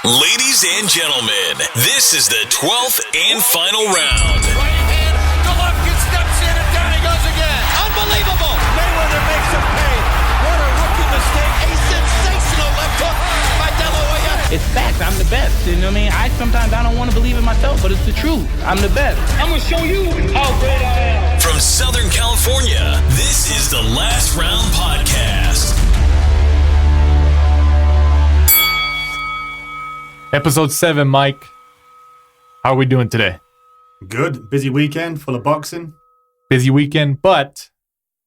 Ladies and gentlemen, this is the 12th and final round. Right hand, Golovkin steps in and down he goes again. Unbelievable. Mayweather makes him pay. What a rookie mistake. A sensational left hook by De La Hoya. It's fact. I'm the best. You know what I mean? Sometimes I don't want to believe it myself, but it's the truth. I'm the best. I'm going to show you how great I am. From Southern California, this is the Last Round Podcast. Episode 7, Mike. How are we doing today? Good. Busy weekend, full of boxing. Busy weekend, but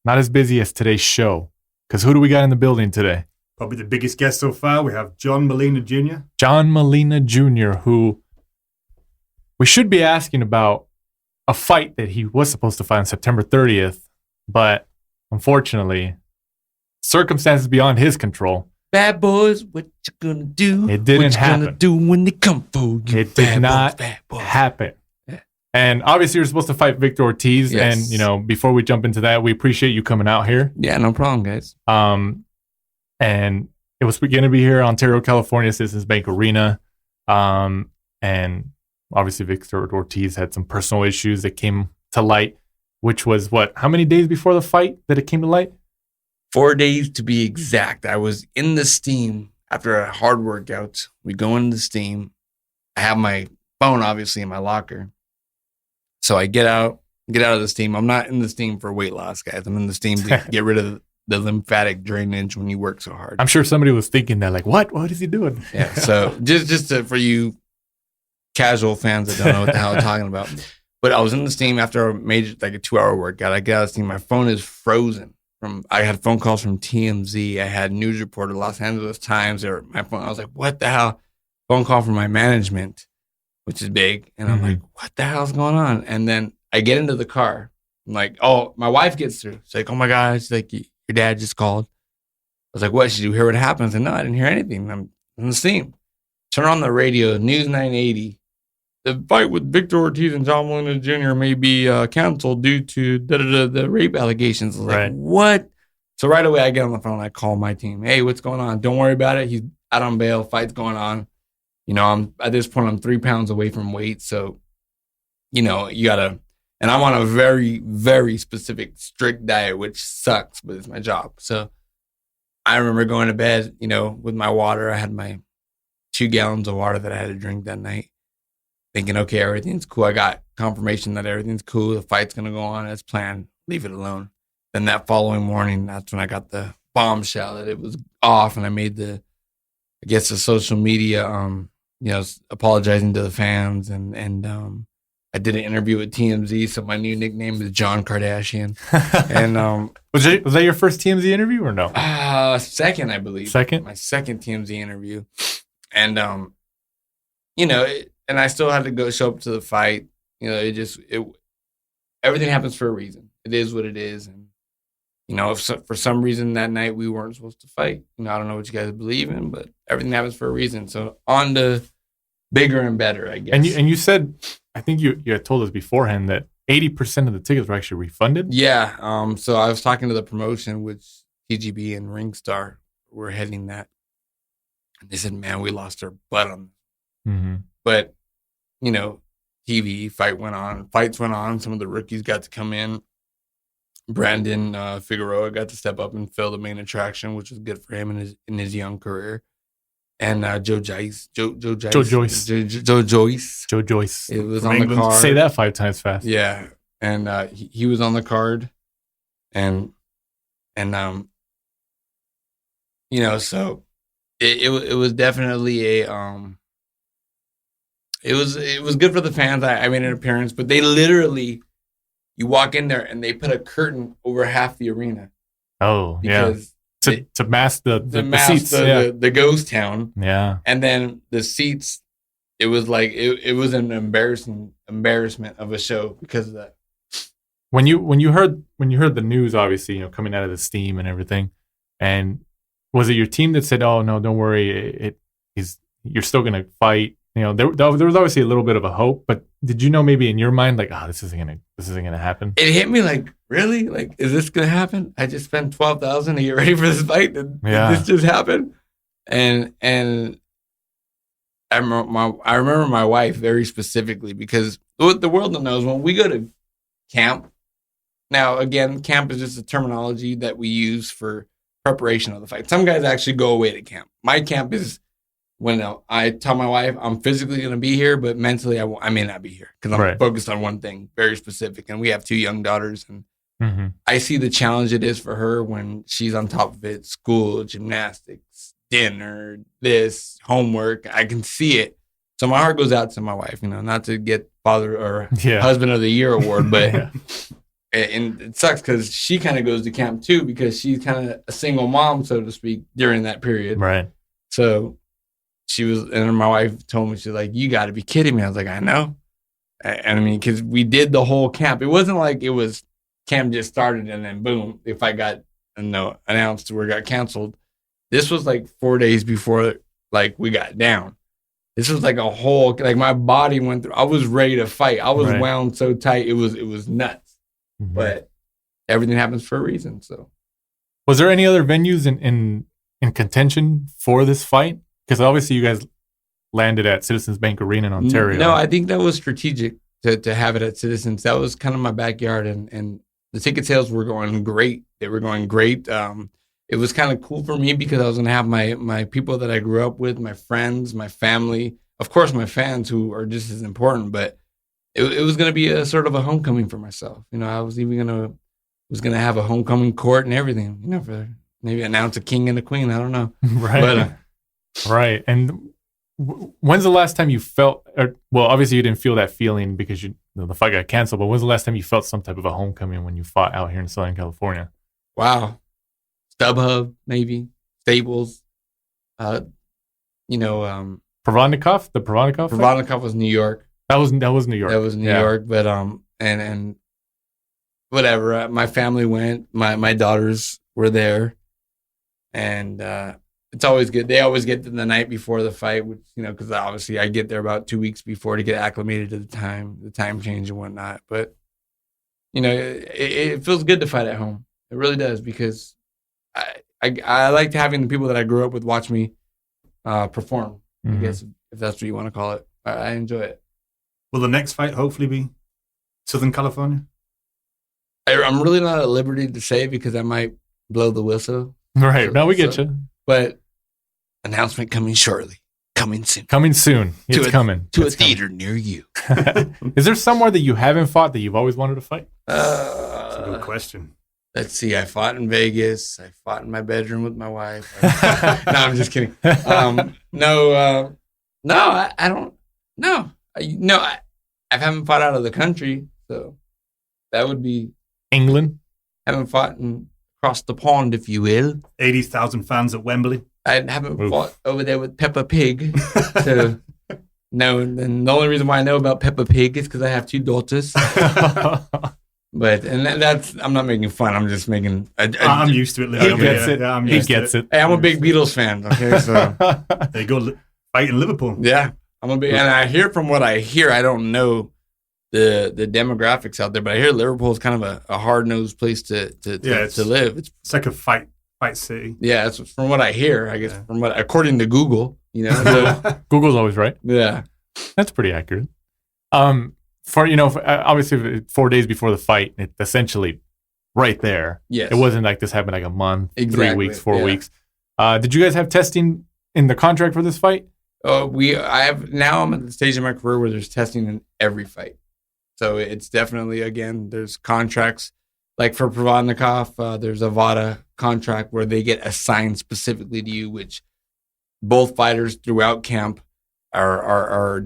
not as busy as today's show. Because who do we got in the building today? Probably the biggest guest so far. We have John Molina Jr. John Molina Jr., who we should be asking about a fight that he was supposed to fight on September 30th, but unfortunately, circumstances beyond his control. Bad boys, what you gonna do? It didn't happen. What you gonna do when they come for you? It did not happen. Yeah. And obviously, you're supposed to fight Victor Ortiz. Yes. And, you know, before we jump into that, we appreciate you coming out here. Yeah, no problem, guys. And it was going to be here, Ontario, California, Citizens Bank Arena. And obviously, Victor Ortiz had some personal issues that came to light, which was how many days before the fight that it came to light? 4 days to be exact. I was in the steam after a hard workout. We go into the steam. I have my phone, obviously, in my locker. So I get out of the steam. I'm not in the steam for weight loss, guys. I'm in the steam to get rid of the lymphatic drainage when you work so hard. I'm sure somebody was thinking that, like, what is he doing? Yeah. So for you casual fans that don't know what the hell I'm talking about. But I was in the steam after a 2-hour workout. I get out of the steam. My phone is frozen. I had phone calls from TMZ. I had News Reporter, Los Angeles Times. Or my phone. I was like, what the hell? Phone call from my management, which is big. And I'm like, what the hell's going on? And then I get into the car. I'm like, oh, my wife gets through. She's like, oh my God. She's like, your dad just called. I was like, what? Did you hear what happened? I said, no, I didn't hear anything. I'm in the steam. Turn on the radio, News 980. The fight with Victor Ortiz and John Molina Jr. may be canceled due to the rape allegations. I was like, what? So right away, I get on the phone. I call my team. Hey, what's going on? Don't worry about it. He's out on bail. Fight's going on. You know, at this point, I'm 3 pounds away from weight. So, you know, you got to, and I'm on a very, very specific, strict diet, which sucks, but it's my job. So I remember going to bed, you know, with my water. I had my 2 gallons of water that I had to drink that night. Thinking, okay, everything's cool. I got confirmation that everything's cool. The fight's going to go on as planned. Leave it alone. Then that following morning, that's when I got the bombshell that it was off. And I made the social media, you know, apologizing to the fans. And I did an interview with TMZ. So my new nickname is John Kardashian. And Was that your first TMZ interview or no? Second, I believe. Second? My second TMZ interview. And, you know, and I still had to show up to the fight. You know, everything happens for a reason. It is what it is. And, you know, if for some reason that night we weren't supposed to fight, you know, I don't know what you guys believe in, but everything happens for a reason. So on to bigger and better, I guess. And you said, I think you had told us beforehand that 80% of the tickets were actually refunded. Yeah. So I was talking to the promotion, which TGB and Ringstar were heading that. And they said, man, we lost our butt on this. Mm-hmm. But, you know, fights went on. Some of the rookies got to come in. Brandon Figueroa got to step up and fill the main attraction, which was good for him in his young career. And Joe Joyce. Joe Joyce. It was on the card. Say that 5 times fast. Yeah. And he was on the card. And you know, so it was definitely a it was good for the fans. I made an appearance, but they literally, you walk in there and they put a curtain over half the arena. Oh, yeah. To mask the seats. The ghost town. Yeah. And then the seats, it was like, it was an embarrassment of a show because of that. When you heard the news, obviously, you know, coming out of the steam and everything, and was it your team that said, oh, no, don't worry, you're still going to fight? You know, there was obviously a little bit of a hope, but did you know maybe in your mind, like, oh, this isn't gonna happen? It hit me like, really? Like, is this gonna happen? I just spent $12,000 to get ready for this fight. Did this just happen? And I remember my wife very specifically because what the world knows when we go to camp. Now, again, camp is just a terminology that we use for preparation of the fight. Some guys actually go away to camp. My camp is when I tell my wife I'm physically going to be here, but mentally I may not be here because I'm focused on one thing, very specific. And we have 2 young daughters, and I see the challenge it is for her when she's on top of it, school, gymnastics, dinner, this, homework. I can see it. So my heart goes out to my wife, not to get father or husband of the year award, but and it sucks because she kind of goes to camp too because she's kind of a single mom, so to speak, during that period. Right. So she was, and my wife told me, she's like, "You got to be kidding me." I was like, "I know." And I mean, because we did the whole camp. It wasn't like it was camp just started and then boom, the fight got announced or got canceled. This was like 4 days before like we got down. This was like a whole, like my body went through. I was ready to fight. I was wound so tight. It was nuts. But everything happens for a reason. So, was there any other venues in contention for this fight? Because obviously you guys landed at Citizens Bank Arena in Ontario. No, I think that was strategic to have it at Citizens. That was kind of my backyard, and the ticket sales were going great. They were going great. It was kind of cool for me because I was going to have my people that I grew up with, my friends, my family, of course, my fans who are just as important. But it was going to be a sort of a homecoming for myself. I was even going to have a homecoming court and everything. For maybe announce a king and a queen. I don't know. Right. But, right. And when's the last time you felt? Well, obviously you didn't feel that feeling because the fight got canceled. But when's the last time you felt some type of a homecoming when you fought out here in Southern California? Wow. StubHub, maybe Staples, Provodnikov. The Provodnikov. Provodnikov was New York. That was New York. That was New York, but and whatever. My family went. My daughters were there, and it's always good. They always get to the night before the fight, which because obviously I get there about 2 weeks before to get acclimated to the time change and whatnot. But it feels good to fight at home. It really does because I liked having the people that I grew up with watch me perform. I guess if that's what you want to call it. I enjoy it. Will the next fight hopefully be Southern California? I'm really not at liberty to say because I might blow the whistle. Right. No, we get you. But announcement coming shortly. Coming soon. Coming soon. It's coming. To a theater near you. Is there somewhere that you haven't fought that you've always wanted to fight? That's a good question. Let's see. I fought in Vegas. I fought in my bedroom with my wife. No, I'm just kidding. No, I don't. No. I haven't fought out of the country, so that would be England. Haven't fought across the pond, if you will. 80,000 fans at Wembley. I haven't fought over there with Peppa Pig. So no, and the only reason why I know about Peppa Pig is because I have 2 daughters. But that's I'm not making fun. I'm just making. I'm used to it. He gets it. Yeah, he gets it. Hey, I'm a big Beatles fan. Okay, so there you go. Fight in Liverpool. Yeah. And I hear from what I hear, I don't know the demographics out there, but I hear Liverpool is kind of a hard-nosed place to live. It's like a fight city. Yeah, that's from what I hear, I guess, according to Google, So, Google's always right. Yeah. That's pretty accurate. Obviously 4 days before the fight, it's essentially right there. Yes. It wasn't like this happened like a month, exactly. 3 weeks, 4 weeks. Did you guys have testing in the contract for this fight? I'm at the stage of my career where there's testing in every fight. So it's definitely, again, there's contracts. Like for Provodnikov, there's a VADA contract where they get assigned specifically to you, which both fighters throughout camp are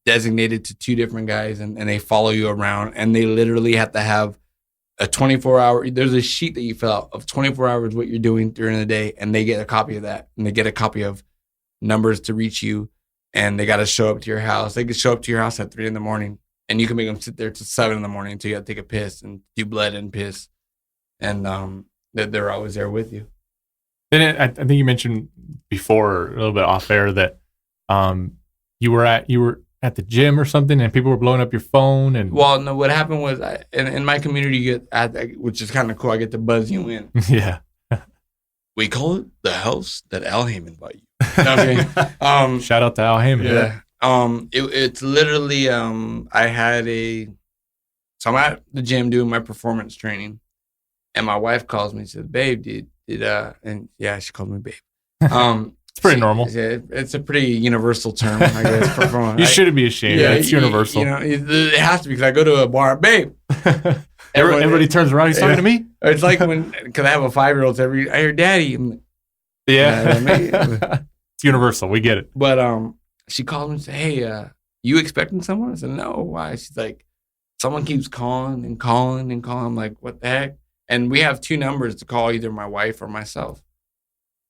designated to 2 different guys, and they follow you around, and they literally have to have a 24-hour, there's a sheet that you fill out of 24 hours what you're doing during the day, and they get a copy of that, and they get a copy of numbers to reach you, and they got to show up to your house. They could show up to your house at 3 a.m, and you can make them sit there till 7 a.m. until you got to take a piss and do blood and piss, and they're always there with you. Then I think you mentioned before, a little bit off air, that you were at the gym or something, and people were blowing up your phone. And well, no, what happened was in my community, which is kind of cool. I get to buzz you in. Yeah. We call it the house that Al Heyman bought you. Okay. Shout out to Al Heyman. Yeah. It's literally I had so I'm at the gym doing my performance training, and my wife calls me and says, "Babe, and yeah, she called me babe." It's pretty normal. Yeah, it's a pretty universal term, I guess. You shouldn't be ashamed. Yeah, it's universal. It has to be because I go to a bar, babe. Everybody turns around. He's talking to me. It's like because I have a 5-year-old. I hear daddy. I'm like, yeah, it's universal. We get it. But she called me and said, "Hey, you expecting someone?" I said, "No, why?" She's like, "Someone keeps calling and calling and calling." I'm like, "What the heck?" And we have 2 numbers to call, either my wife or myself.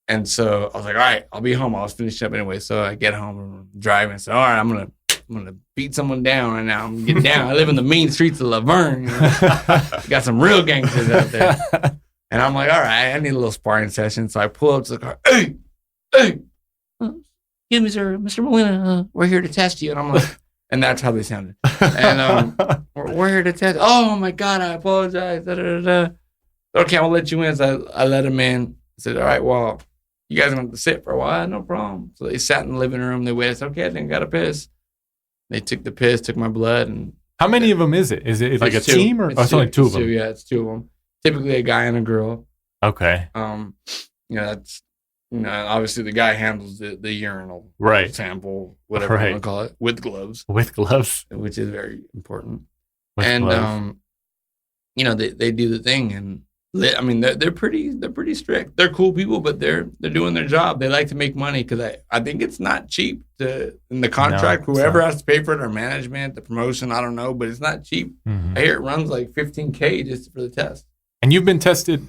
And so I was like, "All right, I'll be home. I was finishing up anyway." So I get home and I'm driving. I said, "All right, I'm gonna beat someone down right now. I'm getting down. I live in the mean streets of Laverne. Got some real gangsters out there." And I'm like, "All right, I need a little sparring session." So I pull up to the car. Hey, excuse me, sir, Mr. Molina. We're here to test you. And I'm like, and that's how they sounded. And we're here to test. Oh my God, I apologize. Da, da, da, da. Okay, I'll let you in. So I let him in. I said, "All right, well, you guys are going to have to sit for a while." "No problem." So they sat in the living room. They waited. I said, "Okay, I think I got a piss." They took the piss, took my blood. And how many of them is it? Is it like a team or it's only 2 of them? Yeah, it's 2 of them. Typically a guy and a girl. Okay. That's obviously the guy handles the urinal sample, whatever you want to call it, with gloves. With gloves, which is very important. With gloves. They do the thing, and I mean they're pretty strict. They're cool people, but they're doing their job. They like to make money because I think it's not cheap in the contract. Whoever has to pay for it, or management, the promotion, I don't know, but it's not cheap. Mm-hmm. I hear it runs like $15,000 just for the test. And you've been tested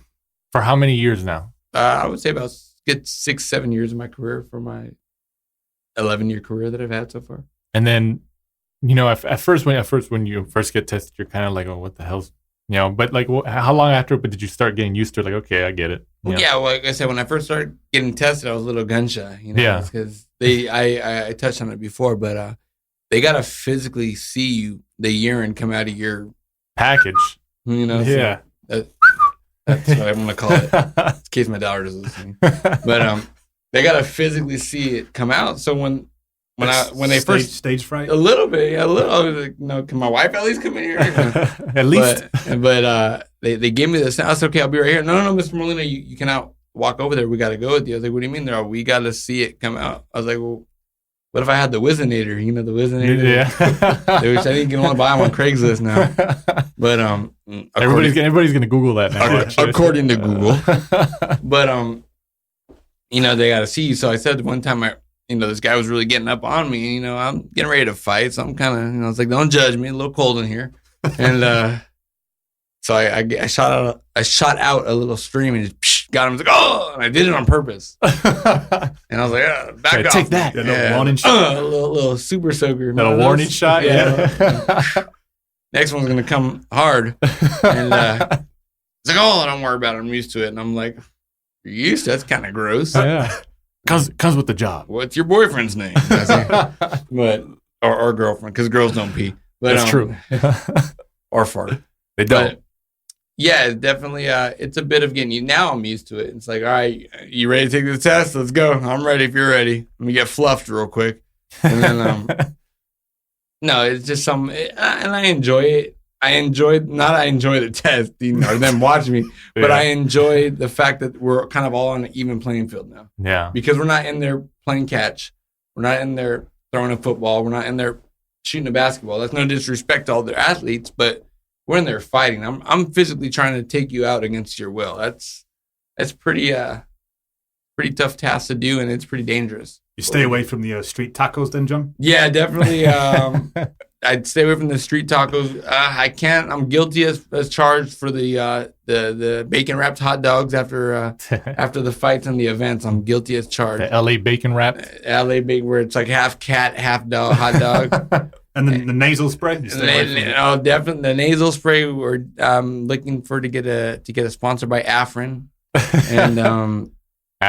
for how many years now? I would say about 6-7 years of my career for my 11-year career that I've had so far. And then, at first when you first get tested, you're kind of like, "Oh, what the hell's," but like, how long after? But did you start getting used to it? Like, okay, I get it. Yeah, well, like I said, when I first started getting tested, I was a little gun shy. Because I touched on it before, but they gotta physically see you, the urine come out of your package. Yeah. So that's what I'm gonna call it, in case my daughter is listening. But they gotta physically see it come out. So when they first stage fright, a little bit, I was like, can my wife at least come in here? At least. But they gave me this. I said, "Okay, I'll be right here." No, Mr. Molina, you cannot walk over there. We got to go with you. I was like, "What do you mean? We got to see it come out." I was like, "Well, what if I had the Wizinator? The Wizinator?" Yeah. Which I think you can only buy them on Craigslist now. But everybody's gonna Google that now. According to Google. But they got to see you. So I said one time, this guy was really getting up on me. I'm getting ready to fight, so I'm kind of, I was like, "Don't judge me. A little cold in here." And so I shot out a little stream and just got him. I was like, "Oh!" And I did it on purpose. And I was like, "Back off." Take that. Yeah, no warning shot. A little super soaker. A warning shot. Yeah. Next one's gonna come hard. And it's like, "Oh, don't worry about it. I'm used to it." And I'm like, "You're used to it? That's kind of gross." Yeah. Comes with the job. What's your boyfriend's name? But or girlfriend, because girls don't pee. But, that's true. Or fart. They don't. But, yeah, definitely. It's a bit of getting you. Now I'm used to it. It's like, "All right, you ready to take the test? Let's go. I'm ready if you're ready." Let me get fluffed real quick. And then, no, it's just and I enjoy it. I enjoy the test, or them watching me, but I enjoy the fact that we're kind of all on an even playing field now. Yeah. Because we're not in there playing catch. We're not in there throwing a football. We're not in there shooting a basketball. That's no disrespect to all their athletes, but we're in there fighting. I'm physically trying to take you out against your will. That's pretty tough task to do, and it's pretty dangerous. You stay away from the street tacos then, John? Yeah, definitely. I'd stay away from the street tacos. I can't. I'm guilty as charged for the bacon wrapped hot dogs after the fights and the events. I'm guilty as charged. The LA bacon wrapped. LA bacon, where it's like half cat, half dog, hot dog. And then the nasal spray. Definitely the nasal spray. We're looking to get a sponsor by Adrien, and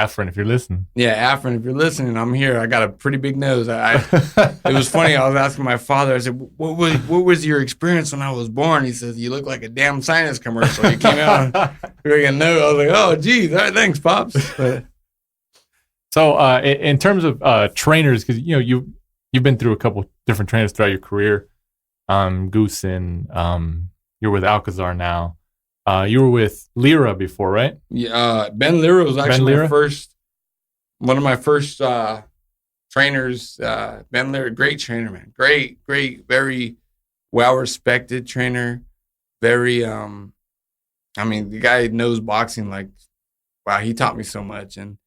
Afrin, if you're listening. Yeah, Afrin, if you're listening, I'm here. I got a pretty big nose. It was funny. I was asking my father. I said, "What was your experience when I was born?" He says, "You look like a damn sinus commercial. You came out with a nose." I was like, "Oh, geez, all right, thanks, pops." But, so, in terms of trainers, because you've been through a couple different trainers throughout your career. Goosen, you're with Alcazar now. You were with Lira before, right? Yeah, Ben Lira was actually one of my first trainers. Ben Lira, great trainer, man. Great, very well-respected trainer. Very, the guy knows boxing like, wow, he taught me so much. And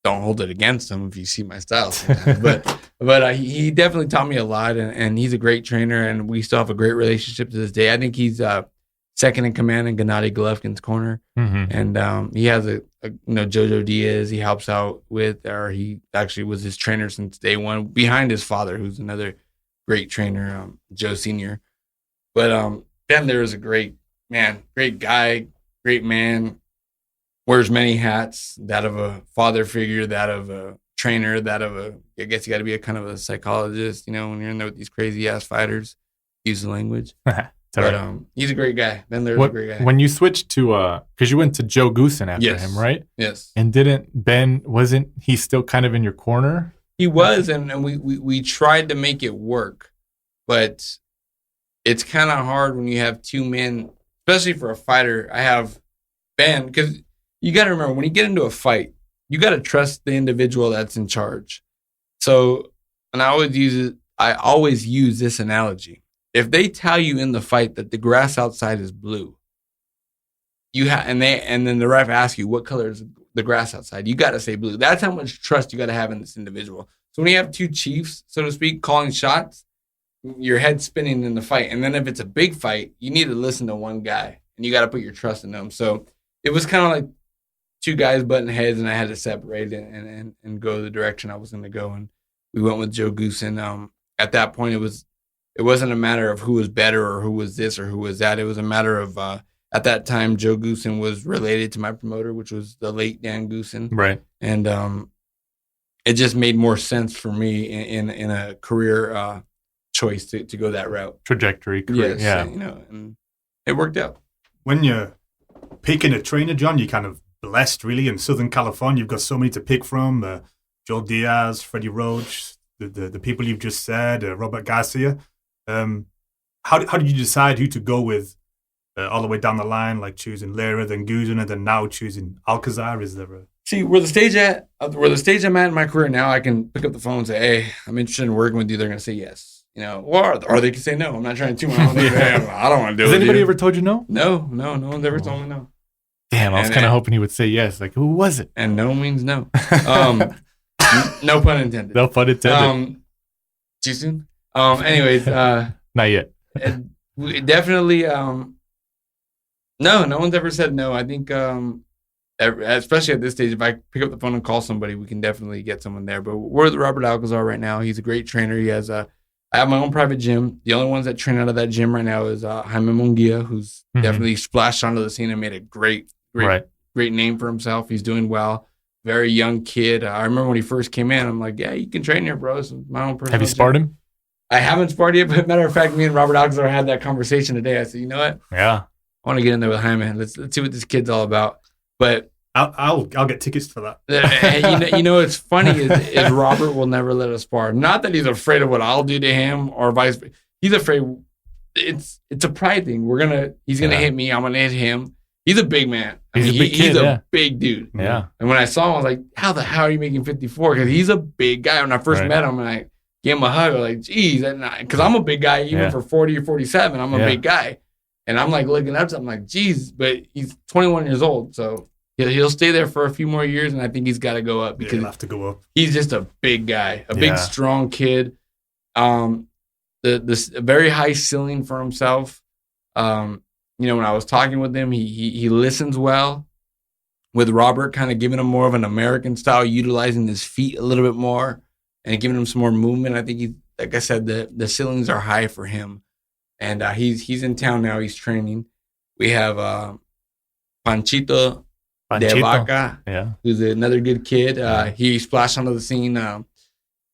don't hold it against him if you see my style sometimes. but he definitely taught me a lot, and he's a great trainer, and we still have a great relationship to this day. I think he's second in command in Gennady Golovkin's corner. And he has a Jojo Diaz he helps out with, or he actually was his trainer since day one, behind his father, who's another great trainer, Joe Sr. But Ben there is a great man, great guy, great man, wears many hats, that of a father figure, that of a trainer, that of I guess you got to be a kind of a psychologist, when you're in there with these crazy-ass fighters, use the language. But he's a great guy. Ben there's a great guy. When you switched to, because you went to Joe Goosen after him, right? Yes. And wasn't he still kind of in your corner? He was, and we tried to make it work. But it's kind of hard when you have two men, especially for a fighter. I have Ben, because you got to remember, when you get into a fight, you got to trust the individual that's in charge. So, and I always use this analogy. If they tell you in the fight that the grass outside is blue, and then the ref asks you what color is the grass outside, you got to say blue. That's how much trust you got to have in this individual. So when you have two chiefs, so to speak, calling shots, your head's spinning in the fight. And then if it's a big fight, you need to listen to one guy, and you got to put your trust in them. So it was kind of like two guys butting heads, and I had to separate and go the direction I was going to go. And we went with Joe Goosen. At that point, it wasn't a matter of who was better or who was this or who was that. It was a matter of, at that time, Joe Goosen was related to my promoter, which was the late Dan Goosen. Right. And it just made more sense for me in a career choice to go that route. Trajectory, career. Yes, yeah. And it worked out. When you're picking a trainer, John, you're kind of blessed, really. In Southern California, you've got so many to pick from. Joe Diaz, Freddie Roach, the people you've just said, Robert Garcia. How did you decide who to go with all the way down the line, like choosing Lira, then Goosen, and then now choosing Alcazar? Is there See, where the stage I'm at in my career now, I can pick up the phone and say, "Hey, I'm interested in working with you." They're going to say yes, or they can say no. I'm not trying to toot my own name. I don't want to do it. Has anybody ever told you no? No one's ever told me no. Damn, I was kind of hoping he would say yes. Like, who was it? And no means no. No pun intended. No pun intended. Too soon? Anyways. Not yet. Definitely, no one's ever said no. I think, especially at this stage, if I pick up the phone and call somebody, we can definitely get someone there. But we're at Robert Alcazar right now. He's a great trainer. He has I have my own private gym. The only ones that train out of that gym right now is Jaime Mungia, who's definitely splashed onto the scene and made a great name for himself. He's doing well. Very young kid. I remember when he first came in, I'm like, yeah, you can train here, bro. It's my own personal Have you sparred him? I haven't sparred yet, but matter of fact, me and Robert Alcazar had that conversation today. I said, you know what? Yeah. I want to get in there with Jaime. Let's see what this kid's all about. But I'll get tickets for that. What's funny is Robert will never let us spar. Not that he's afraid of what I'll do to him or vice versa. He's afraid. It's a pride thing. He's gonna hit me. I'm gonna hit him. He's a big man. He's a big dude. Yeah. And when I saw him, I was like, how the hell are you making 54? Because he's a big guy. When I first met him, and I gave him a hug, I was like, geez, because I'm a big guy, even for 40 or 47, I'm a big guy. And I'm like looking up to him, I'm like, geez, but he's 21 years old, so he'll stay there for a few more years, and I think he's got to go up because he'll have to go up. He's just a big guy, a big, strong kid. The very high ceiling for himself. When I was talking with him, he listens well. With Robert, kind of giving him more of an American style, utilizing his feet a little bit more and giving him some more movement. I think like I said, the ceilings are high for him. And he's in town now. He's training. We have Panchito Vaca, Yeah. who's another good kid. He splashed onto the scene.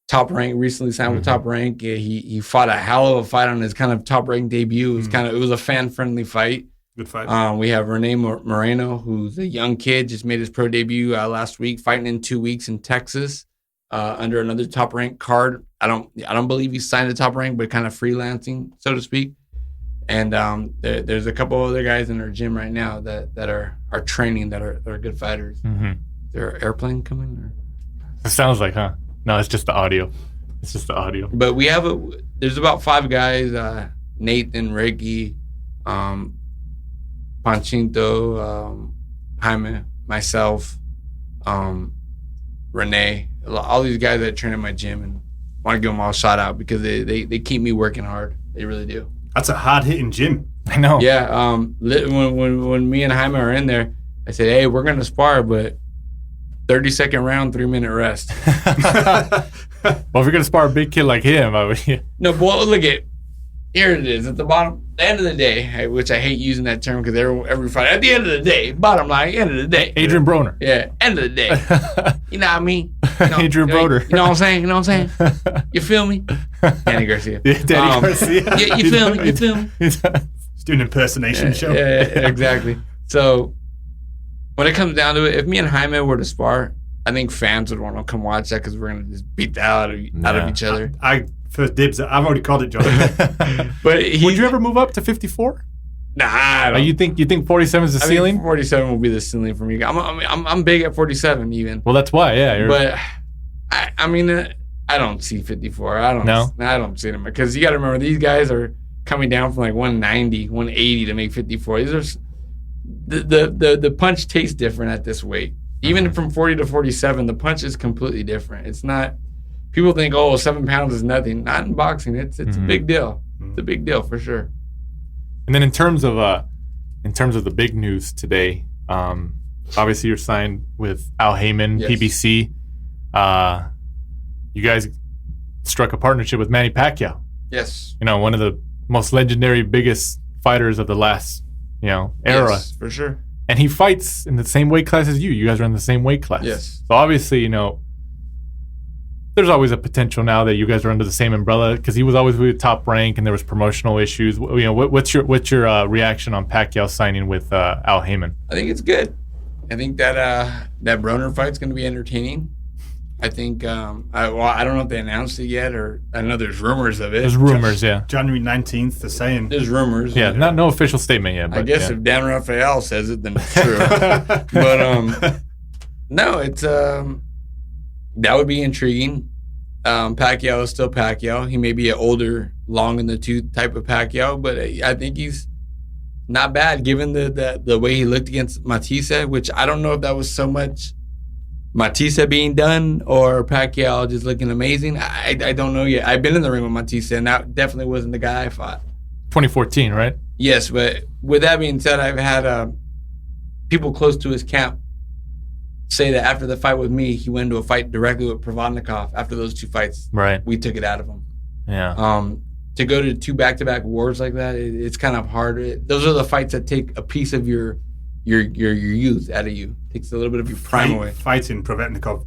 Top Rank recently signed with Top Rank. He fought a hell of a fight on his kind of Top Rank debut. It was a fan friendly fight. Good fight. We have Rene Moreno, who's a young kid, just made his pro debut last week, fighting in 2 weeks in Texas under another Top Rank card. I don't believe he signed a Top Rank, but kind of freelancing, so to speak. And there's a couple other guys in our gym right now that are training that are good fighters. Mm-hmm. Is there an airplane coming? Or? It sounds like, huh? No, it's just the audio. But we have there's about 5 guys, Nathan, Ricky, Panchinto, Jaime, myself, Renee, all these guys that train in my gym, and want to give them all a shout out because they keep me working hard. They really do. That's a hard-hitting gym. I know. Yeah. When me and Jaime are in there, I said, hey, we're going to spar, but 30-second round, 3-minute rest. Well, if you're going to spar a big kid like him, No, boy, look at here it is at the bottom. The end of the day, which I hate using that term because every fight. At the end of the day, bottom line, end of the day. Adrien Broner. Yeah, end of the day. You know what I mean? Adrien Broner. You know what I'm saying? You know what I'm saying? You feel me? Manny Garcia. Yeah, Danny Garcia. You feel me? You feel me? He's doing an impersonation show. Yeah, exactly. So when it comes down to it, if me and Jaime were to spar, I think fans would want to come watch that because we're going to just beat the hell out of each other. I first dibs. I've already called it, John. But would you ever move up to 54? Nah, I don't. You think 47 is the ceiling? 47 will be the ceiling for me. I'm big at 47 even. Well, that's why, yeah. But I mean, I don't see 54. I don't see them because you got to remember these guys are coming down from like 190, 180 to make 54. These are the punch tastes different at this weight. Even from 40 to 47, the punch is completely different. It's not. People think, 7 pounds is nothing. Not in boxing. It's a big deal. It's a big deal for sure. And then in terms of the big news today, obviously you're signed with Al Heyman, Yes. PBC. You guys struck a partnership with Manny Pacquiao. Yes. One of the most legendary, biggest fighters of the last, era. Yes, for sure. And he fights in the same weight class as you. You guys are in the same weight class. Yes. So obviously, there's always a potential now that you guys are under the same umbrella because he was always with Top Rank and there was promotional issues. What's your reaction on Pacquiao signing with Al Heyman? I think it's good. I think that Broner fight's going to be entertaining. I think I don't know if they announced it yet, or I know there's rumors of it. There's rumors, yeah. January 19th, they're saying. There's rumors. Yeah, no official statement yet. But I guess if Dan Rafael says it, then it's true. But no, it's that would be intriguing. Pacquiao is still Pacquiao. He may be an older, long in the tooth type of Pacquiao, but I think he's not bad given the way he looked against Matthysse, which I don't know if that was so much Matthysse being done or Pacquiao just looking amazing. I don't know yet. I've been in the ring with Matthysse, and that definitely wasn't the guy I fought. 2014, right? Yes, but with that being said, I've had people close to his camp say that after the fight with me, he went into a fight directly with Provodnikov. After those 2 fights, right, we took it out of him. Yeah. To go to 2 back-to-back wars like that, it's kind of hard. Those are the fights that take a piece of your youth out of you. Takes a little bit of your prime away. Fighting Provodnikov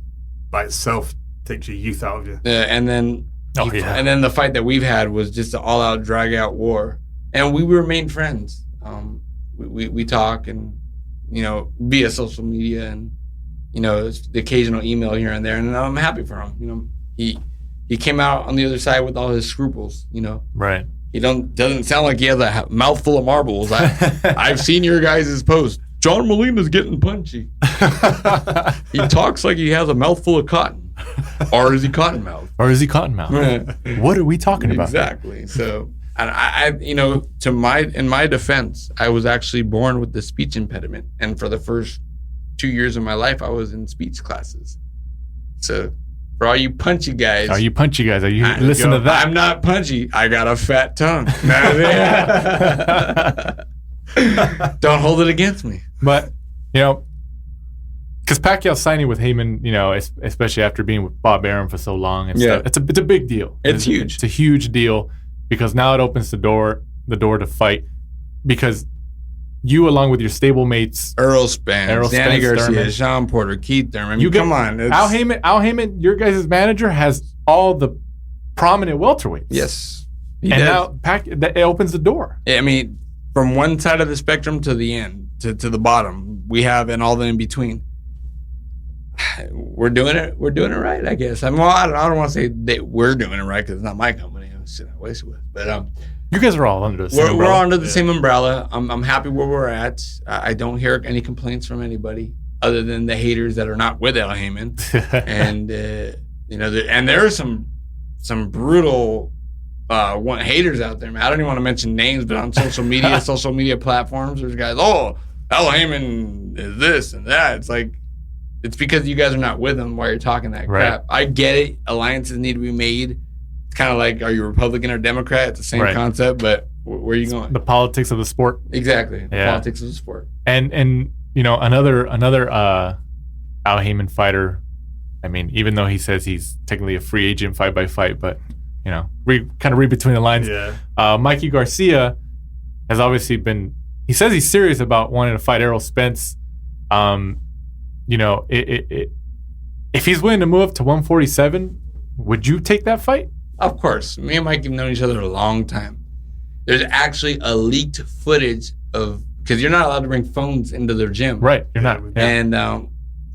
by itself takes your youth out of you. And then the fight that we've had was just an all-out, drag-out war, and we remained friends. We talk and via social media and the occasional email here and there, and I'm happy for him. He came out on the other side with all his scruples. Right. He doesn't sound like he has a mouthful of marbles. I've seen your guys' post. John Molina's getting punchy. He talks like he has a mouthful of cotton. Or is he cottonmouth? What are we talking about? Exactly. So, and I in my defense, I was actually born with the speech impediment. And for the first 2 years of my life, I was in speech classes. So, for all you punchy guys. Listen to that? I'm not punchy. I got a fat tongue. Don't hold it against me. But, because Pacquiao signing with Heyman, especially after being with Bob Arum for so long, and stuff, it's a big deal. It's huge. It's a huge deal because now it opens the door to fight. Because you, along with your stablemates, Errol Spence, Danny Garcia, Thurman. Sean Porter, Keith Thurman. I mean, come on. Al Heyman, your guys' manager, has all the prominent welterweights. Yes. And now it opens the door. I mean, from one side of the spectrum to the end, to the bottom, we have and all the in between. We're doing it right, I guess. I mean, well, I don't want to say that we're doing it right because it's not my company. I'm sitting wasted with. But you guys are all under the same umbrella. We're under the same umbrella. I'm happy where we're at. I don't hear any complaints from anybody other than the haters that are not with Al Heyman. And and there are some brutal haters out there, man. I don't even want to mention names, but on social media platforms, there's guys, Al Heyman is this and that. It's like, it's because you guys are not with him while you're talking that crap. I get it. Alliances need to be made. It's kind of like, are you Republican or Democrat? It's the same concept, but where are you going? The politics of the sport. Exactly. The politics of the sport. And another Al Heyman fighter, I mean, even though he says he's technically a free agent fight by fight, but kind of read between the lines. Yeah. Mikey Garcia has obviously he says he's serious about wanting to fight Errol Spence. If he's willing to move up to 147, would you take that fight? Of course. Me and Mike have known each other a long time. There's actually a leaked footage because you're not allowed to bring phones into their gym. Right, you're not. Yeah. And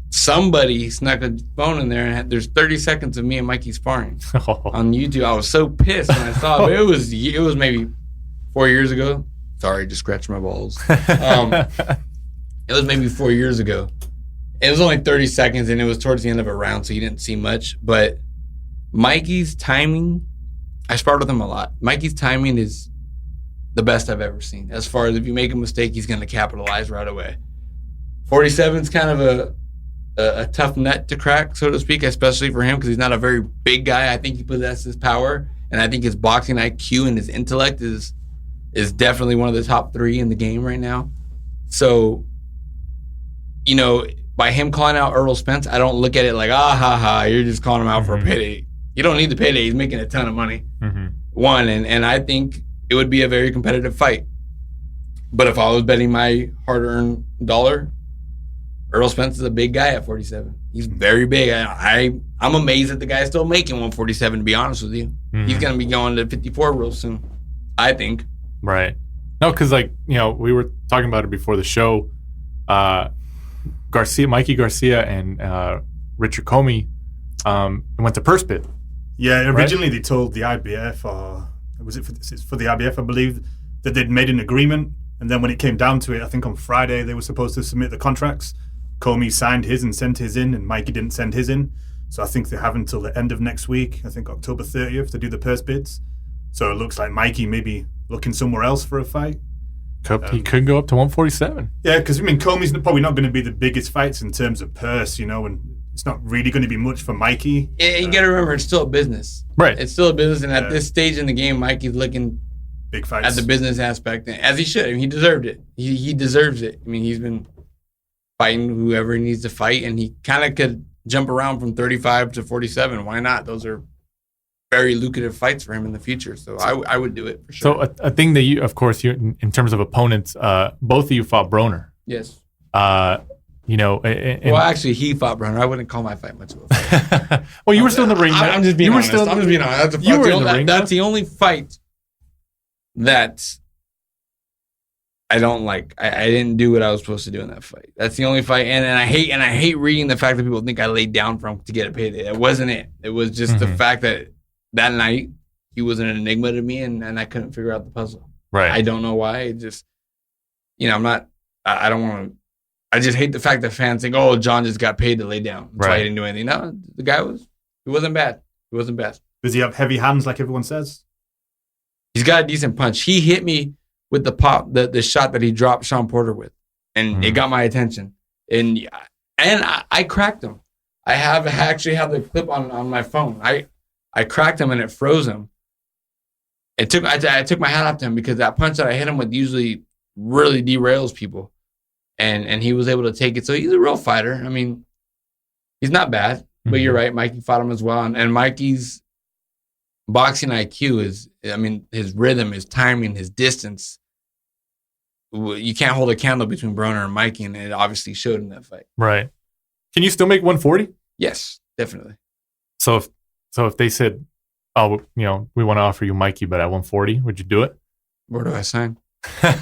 somebody snuck a phone in there, and there's 30 seconds of me and Mikey sparring on YouTube. I was so pissed when I saw it. It was maybe 4 years ago. Sorry, just scratched my balls. It was maybe 4 years ago. It was only 30 seconds, and it was towards the end of a round, so you didn't see much. But Mikey's timing, I sparred with him a lot. Mikey's timing is the best I've ever seen. As far as if you make a mistake, he's going to capitalize right away. 47 is kind of a tough nut to crack, so to speak, especially for him because he's not a very big guy. I think he possesses power, and I think his boxing IQ and his intellect is definitely one of the top 3 in the game right now. So, by him calling out Errol Spence, I don't look at it like, you're just calling him out for a payday. You don't need the payday. He's making a ton of money. Mm-hmm. One, and I think it would be a very competitive fight. But if I was betting my hard-earned dollar, Errol Spence is a big guy at 47. He's very big. I'm amazed that the guy's still making 147, to be honest with you. Mm-hmm. He's going to be going to 54 real soon, I think. Right. No, because, we were talking about it before the show. Mikey Garcia and Richard Comey went to purse bid. Yeah, originally they told the IBF, or was it for the IBF, I believe, that they'd made an agreement. And then when it came down to it, I think on Friday they were supposed to submit the contracts. Comey signed his and sent his in, and Mikey didn't send his in. So I think they have until the end of next week, I think October 30th, to do the purse bids. So it looks like Mikey may be looking somewhere else for a fight. He could go up to 147. Yeah, because Comey's probably not going to be the biggest fights in terms of purse, and it's not really going to be much for Mikey. You got to remember, it's still a business. Right. It's still a business, and at this stage in the game, Mikey's looking big fights at the business aspect, as he should. I mean, he deserved it. He deserves it. I mean, he's been fighting whoever he needs to fight, and he kind of could jump around from 35 to 47. Why not? Those are very lucrative fights for him in the future. So I would do it for sure. So a thing that you, of course, in terms of opponents, both of you fought Broner. Yes. Well, actually, he fought Broner. I wouldn't call my fight much of a fight. Well, you were still in the ring. I'm just being honest. That's the only fight that I don't like. I didn't do what I was supposed to do in that fight. That's the only fight, and I hate reading the fact that people think I laid down for him to get a payday. That wasn't it. It was just the fact that night he was an enigma to me, and I couldn't figure out the puzzle. Right. I don't know why. It just, I'm not. I don't want to. I just hate the fact that fans think, "Oh, John just got paid to lay down. That's why he didn't do anything." No, the guy he wasn't bad. He wasn't bad. Does he have heavy hands like everyone says? He's got a decent punch. He hit me with the pop, the shot that he dropped Sean Porter with, and it got my attention. And I cracked him. I actually have the clip on my phone. I cracked him and it froze him. I took my hat off to him because that punch that I hit him with usually really derails people, and he was able to take it. So he's a real fighter. I mean, he's not bad, but you're right. Mikey fought him as well, and Mikey's boxing IQ is, his rhythm, his timing, his distance you can't hold a candle between Broner and Mikey, and it obviously showed in that fight. Right. Can you still make 140? Yes, definitely. So if they said, oh, we want to offer you Mikey, but at 140, would you do it? Where do I sign? Good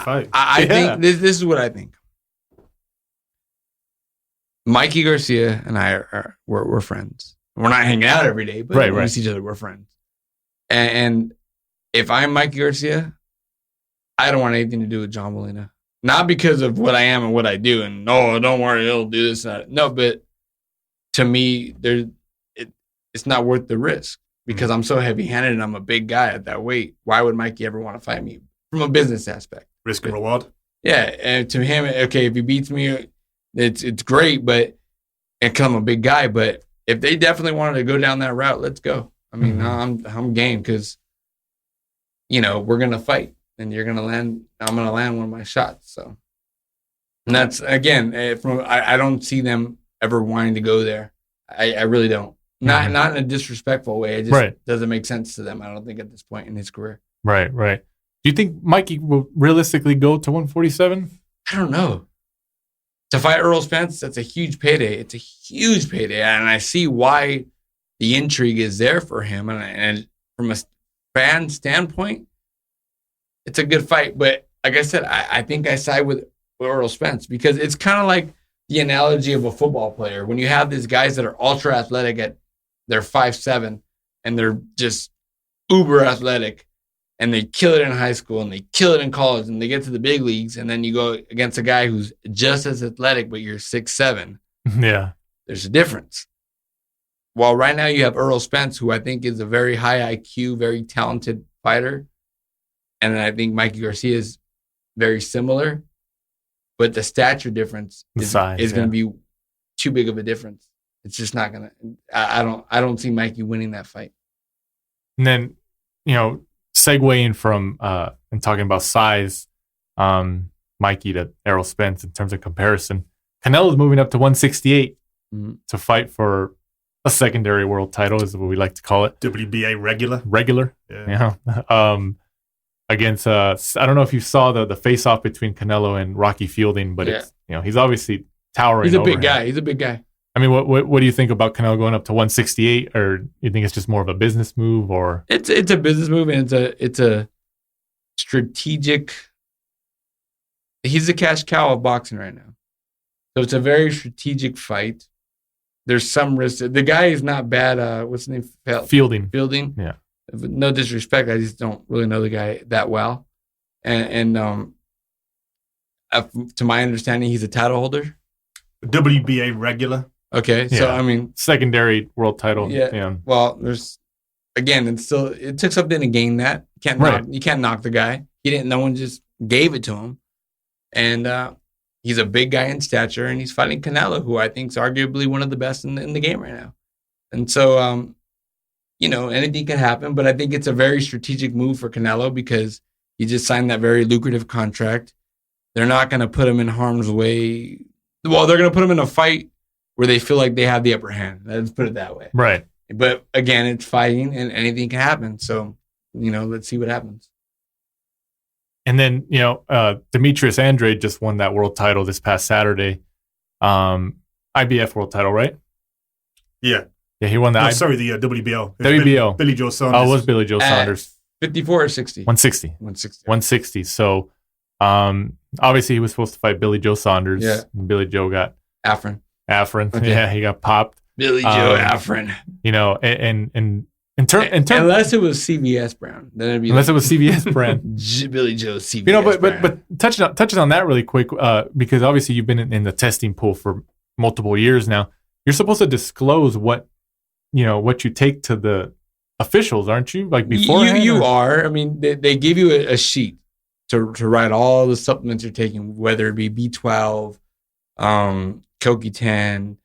fight. I think this is what I think. Mikey Garcia and I we're friends. We're not hanging out every day, but when we see each other, we're friends. And if I'm Mikey Garcia, I don't want anything to do with John Molina. Not because of what I am and what I do. And no, don't worry, he'll do this and that. No, but to me, it's not worth the risk because I'm so heavy-handed and I'm a big guy at that weight. Why would Mikey ever want to fight me from a business aspect? Risk and reward. Yeah, and to him, okay, if he beats me, it's great, but because I'm a big guy. But if they definitely wanted to go down that route, let's go. I mean, I'm game because we're gonna fight. And you're gonna land. I'm gonna land one of my shots. So, and that's again I don't see them ever wanting to go there. I really don't. Not in a disrespectful way. It just doesn't make sense to them. I don't think at this point in his career. Right. Do you think Mikey will realistically go to 147? I don't know. To fight Errol Spence, that's a huge payday. It's a huge payday, and I see why the intrigue is there for him. And from a fan standpoint, it's a good fight, but like I said, I think I side with Errol Spence because it's kind of like the analogy of a football player. When you have these guys that are ultra athletic they're 5'7", and they're just uber athletic, and they kill it in high school, and they kill it in college, and they get to the big leagues, and then you go against a guy who's just as athletic, but you're 6'7". Yeah. There's a difference. Well, right now you have Errol Spence, who I think is a very high IQ, very talented fighter. And I think Mikey Garcia is very similar, but the stature difference is going to be too big of a difference. It's just not going to. I don't see Mikey winning that fight. And then, segueing from and talking about size, Mikey to Errol Spence in terms of comparison, Canelo's moving up to 168 to fight for a secondary world title, is what we like to call it. WBA regular. Yeah. Against I don't know if you saw the face-off between Canelo and Rocky Fielding, but it's he's obviously towering. He's a big him. guy. He's a big guy. I mean, what do you think about Canelo going up to 168, or you think it's just more of a business move, or it's a business move and it's a strategic. He's the cash cow of boxing right now, so it's a very strategic fight. There's some risk. The guy is not bad. What's his name? Fielding. Yeah. No disrespect, I just don't really know the guy that well. And to my understanding, he's a title holder. WBA regular. Okay, so I mean, secondary world title. Yeah. Well, it took something to gain that. You can't knock the guy. No one just gave it to him. And he's a big guy in stature, and he's fighting Canelo, who I think is arguably one of the best in the game right now. And so, anything can happen, but I think it's a very strategic move for Canelo because he just signed that very lucrative contract. They're not going to put him in harm's way. Well, they're going to put him in a fight where they feel like they have the upper hand. Let's put it that way. Right. But again, it's fighting and anything can happen. So, let's see what happens. And then, Demetrius Andrade just won that world title this past Saturday. IBF world title, right? Yeah. Yeah, he won that. Sorry, the WBO. WBO. Billy Joe Saunders. Oh, it was Billy Joe Saunders. 54 or 60? 160. 160. So, obviously, he was supposed to fight Billy Joe Saunders. Yeah. And Billy Joe got... Afrin. Okay. Yeah, he got popped. Billy Joe Afrin. And unless it was CBS Brown, then it'd be unless it was CBS Brown. Billy Joe CBS. But touching on that really quick, because obviously you've been in the testing pool for multiple years now. You're supposed to disclose what you take to the officials, aren't you? Like beforehand? You are. I mean, they give you a sheet to write all the supplements you're taking, whether it be B12, CoQ10,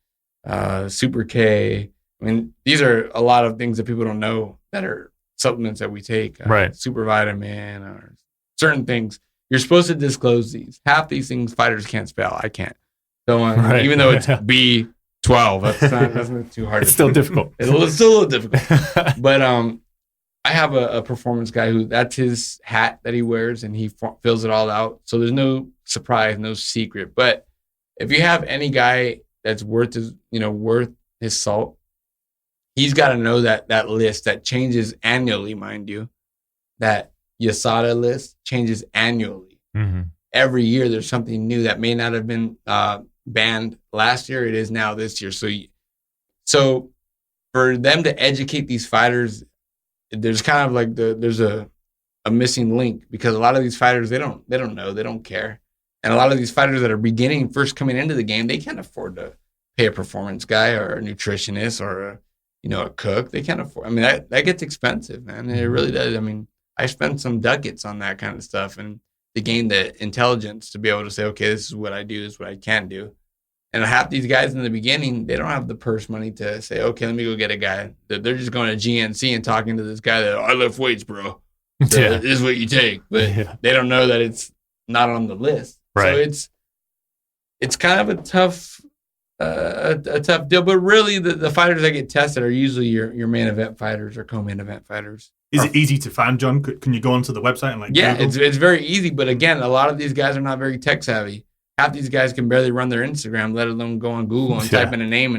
Super K. I mean, these are a lot of things that people don't know that are supplements that we take. Right. Super vitamin or certain things. You're supposed to disclose these. Half these things fighters can't spell. I can't. So even though it's B12, that's not too hard. It's still difficult. It's still a little difficult. But I have a performance guy who that's his hat that he wears, and he fills it all out. So there's no surprise, no secret. But if you have any guy that's worth his salt, he's got to know that list that changes annually, mind you. That USADA list changes annually. Mm-hmm. Every year there's something new that may not have been banned last year. It is now this year. So for them to educate these fighters, there's kind of like there's a missing link, because a lot of these fighters, they don't know, they don't care. And a lot of these fighters that are first coming into the game, they can't afford to pay a performance guy or a nutritionist or a cook. They can't afford. I mean, that gets expensive, man. It really does. I mean, I spent some ducats on that kind of stuff, and to gain the intelligence to be able to say, okay, this is what I do, this is what I can do. And half these guys in the beginning, they don't have the purse money to say, okay, let me go get a guy. They're just going to GNC and talking to this guy that, I lift weights, bro. So this is what you take. But they don't know that it's not on the list. Right. So it's kind of a tough deal. But really, the fighters that get tested are usually your main event fighters or co-main event fighters. Is it easy to find, John? Can you go onto the website and Google? It's very easy. But again, a lot of these guys are not very tech savvy. Half these guys can barely run their Instagram, let alone go on Google and type in a name,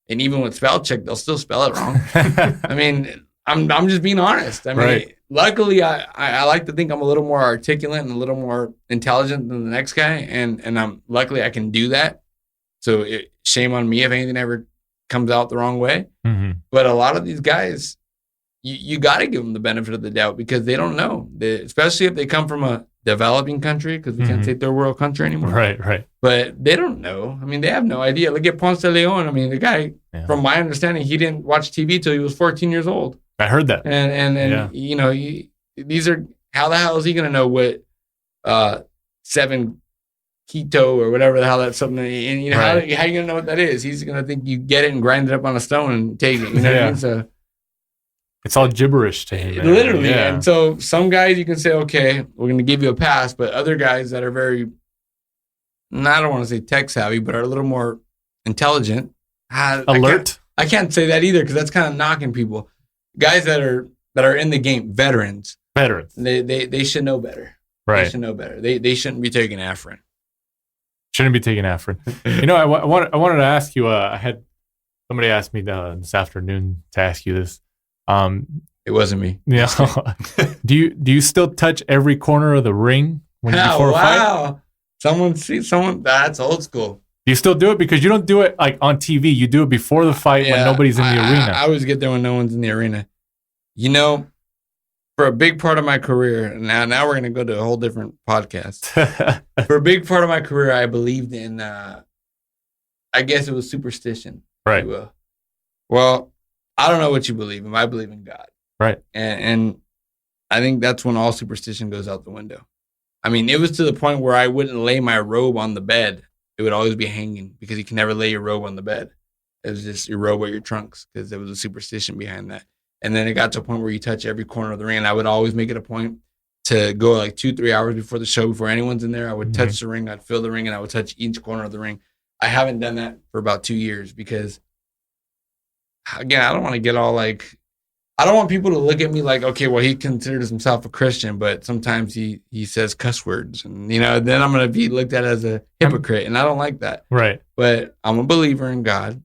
and even with spell check, they'll still spell it wrong. I mean, I'm just being honest. I mean, luckily, I like to think I'm a little more articulate and a little more intelligent than the next guy, and I'm luckily I can do that. So shame on me if anything ever comes out the wrong way. Mm-hmm. But a lot of these guys, you got to give them the benefit of the doubt, because they don't know, especially if they come from a developing country, because we can't say third world country anymore. Right. But they don't know. I mean, they have no idea. Look at Ponce de Leon. I mean, the guy, from my understanding, he didn't watch TV till he was 14 years old. I heard that. And these are, how the hell is he going to know what 7 keto or whatever the hell that's something, and how are you going to know what that is? He's going to think you get it and grind it up on a stone and take it. You know what I mean? So it's all gibberish to him. Literally. Yeah. And so some guys you can say, okay, we're going to give you a pass, but other guys that are very, I don't want to say tech savvy, but are a little more intelligent. Alert? I can't say that either, because that's kind of knocking people. Guys that are in the game, veterans. They should know better. Right. They should know better. They shouldn't be taking Afrin. Shouldn't be taking Afrin. I wanted to ask you, I had somebody ask me this afternoon to ask you this. It wasn't me. Yeah. Do you still touch every corner of the ring before a fight? Someone that's old school. Do you still do it? Because you don't do it like on TV. You do it before the fight when nobody's in the arena. I always get there when no one's in the arena. For a big part of my career, now we're going to go to a whole different podcast. For a big part of my career, I believed in, I guess it was superstition. Right. If you will. Well, I don't know what you believe in. I believe in God. Right. And I think that's when all superstition goes out the window. I mean, it was to the point where I wouldn't lay my robe on the bed. It would always be hanging, because you can never lay your robe on the bed. It was just your robe or your trunks, because there was a superstition behind that. And then it got to a point where you touch every corner of the ring. And I would always make it a point to go like 2-3 hours before the show, before anyone's in there. I would touch the ring, I'd fill the ring, and I would touch each corner of the ring. I haven't done that for about 2 years, because, again, I don't want to get all like, I don't want people to look at me like, okay, well, he considers himself a Christian, but sometimes he says cuss words, and then I'm going to be looked at as a hypocrite, and I don't like that. Right. But I'm a believer in God,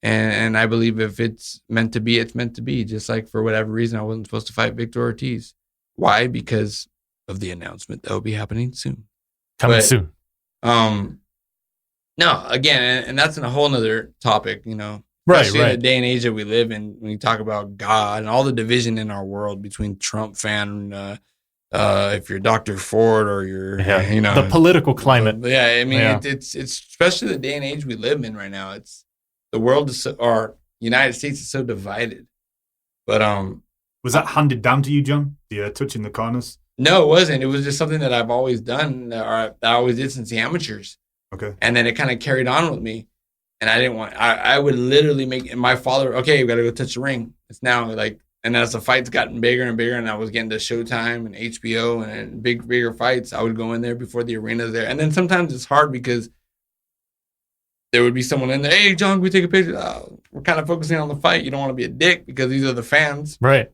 and I believe if it's meant to be, it's meant to be. Just like for whatever reason, I wasn't supposed to fight Victor Ortiz. Why? Because of the announcement that will be happening soon. Coming soon. No, again, and that's a whole nother topic, Right. Especially in the day and age that we live in, when you talk about God and all the division in our world between Trump fan, if you're Dr. Ford or you're, the political climate. Yeah, I mean, it's especially the day and age we live in right now. It's the world is United States is so divided. But was that handed down to you, John? The touching the corners? No, it wasn't. It was just something that I've always done, or that I always did since the amateurs. Okay. And then it kind of carried on with me. And I didn't want, I would literally make my father, okay, we got to go touch the ring. It's now like, and as the fights gotten bigger and bigger, and I was getting to Showtime and HBO and bigger fights, I would go in there before the arena's there. And then sometimes it's hard, because there would be someone in there, hey, John, can we take a picture? We're kind of focusing on the fight. You don't want to be a dick, because these are the fans. Right.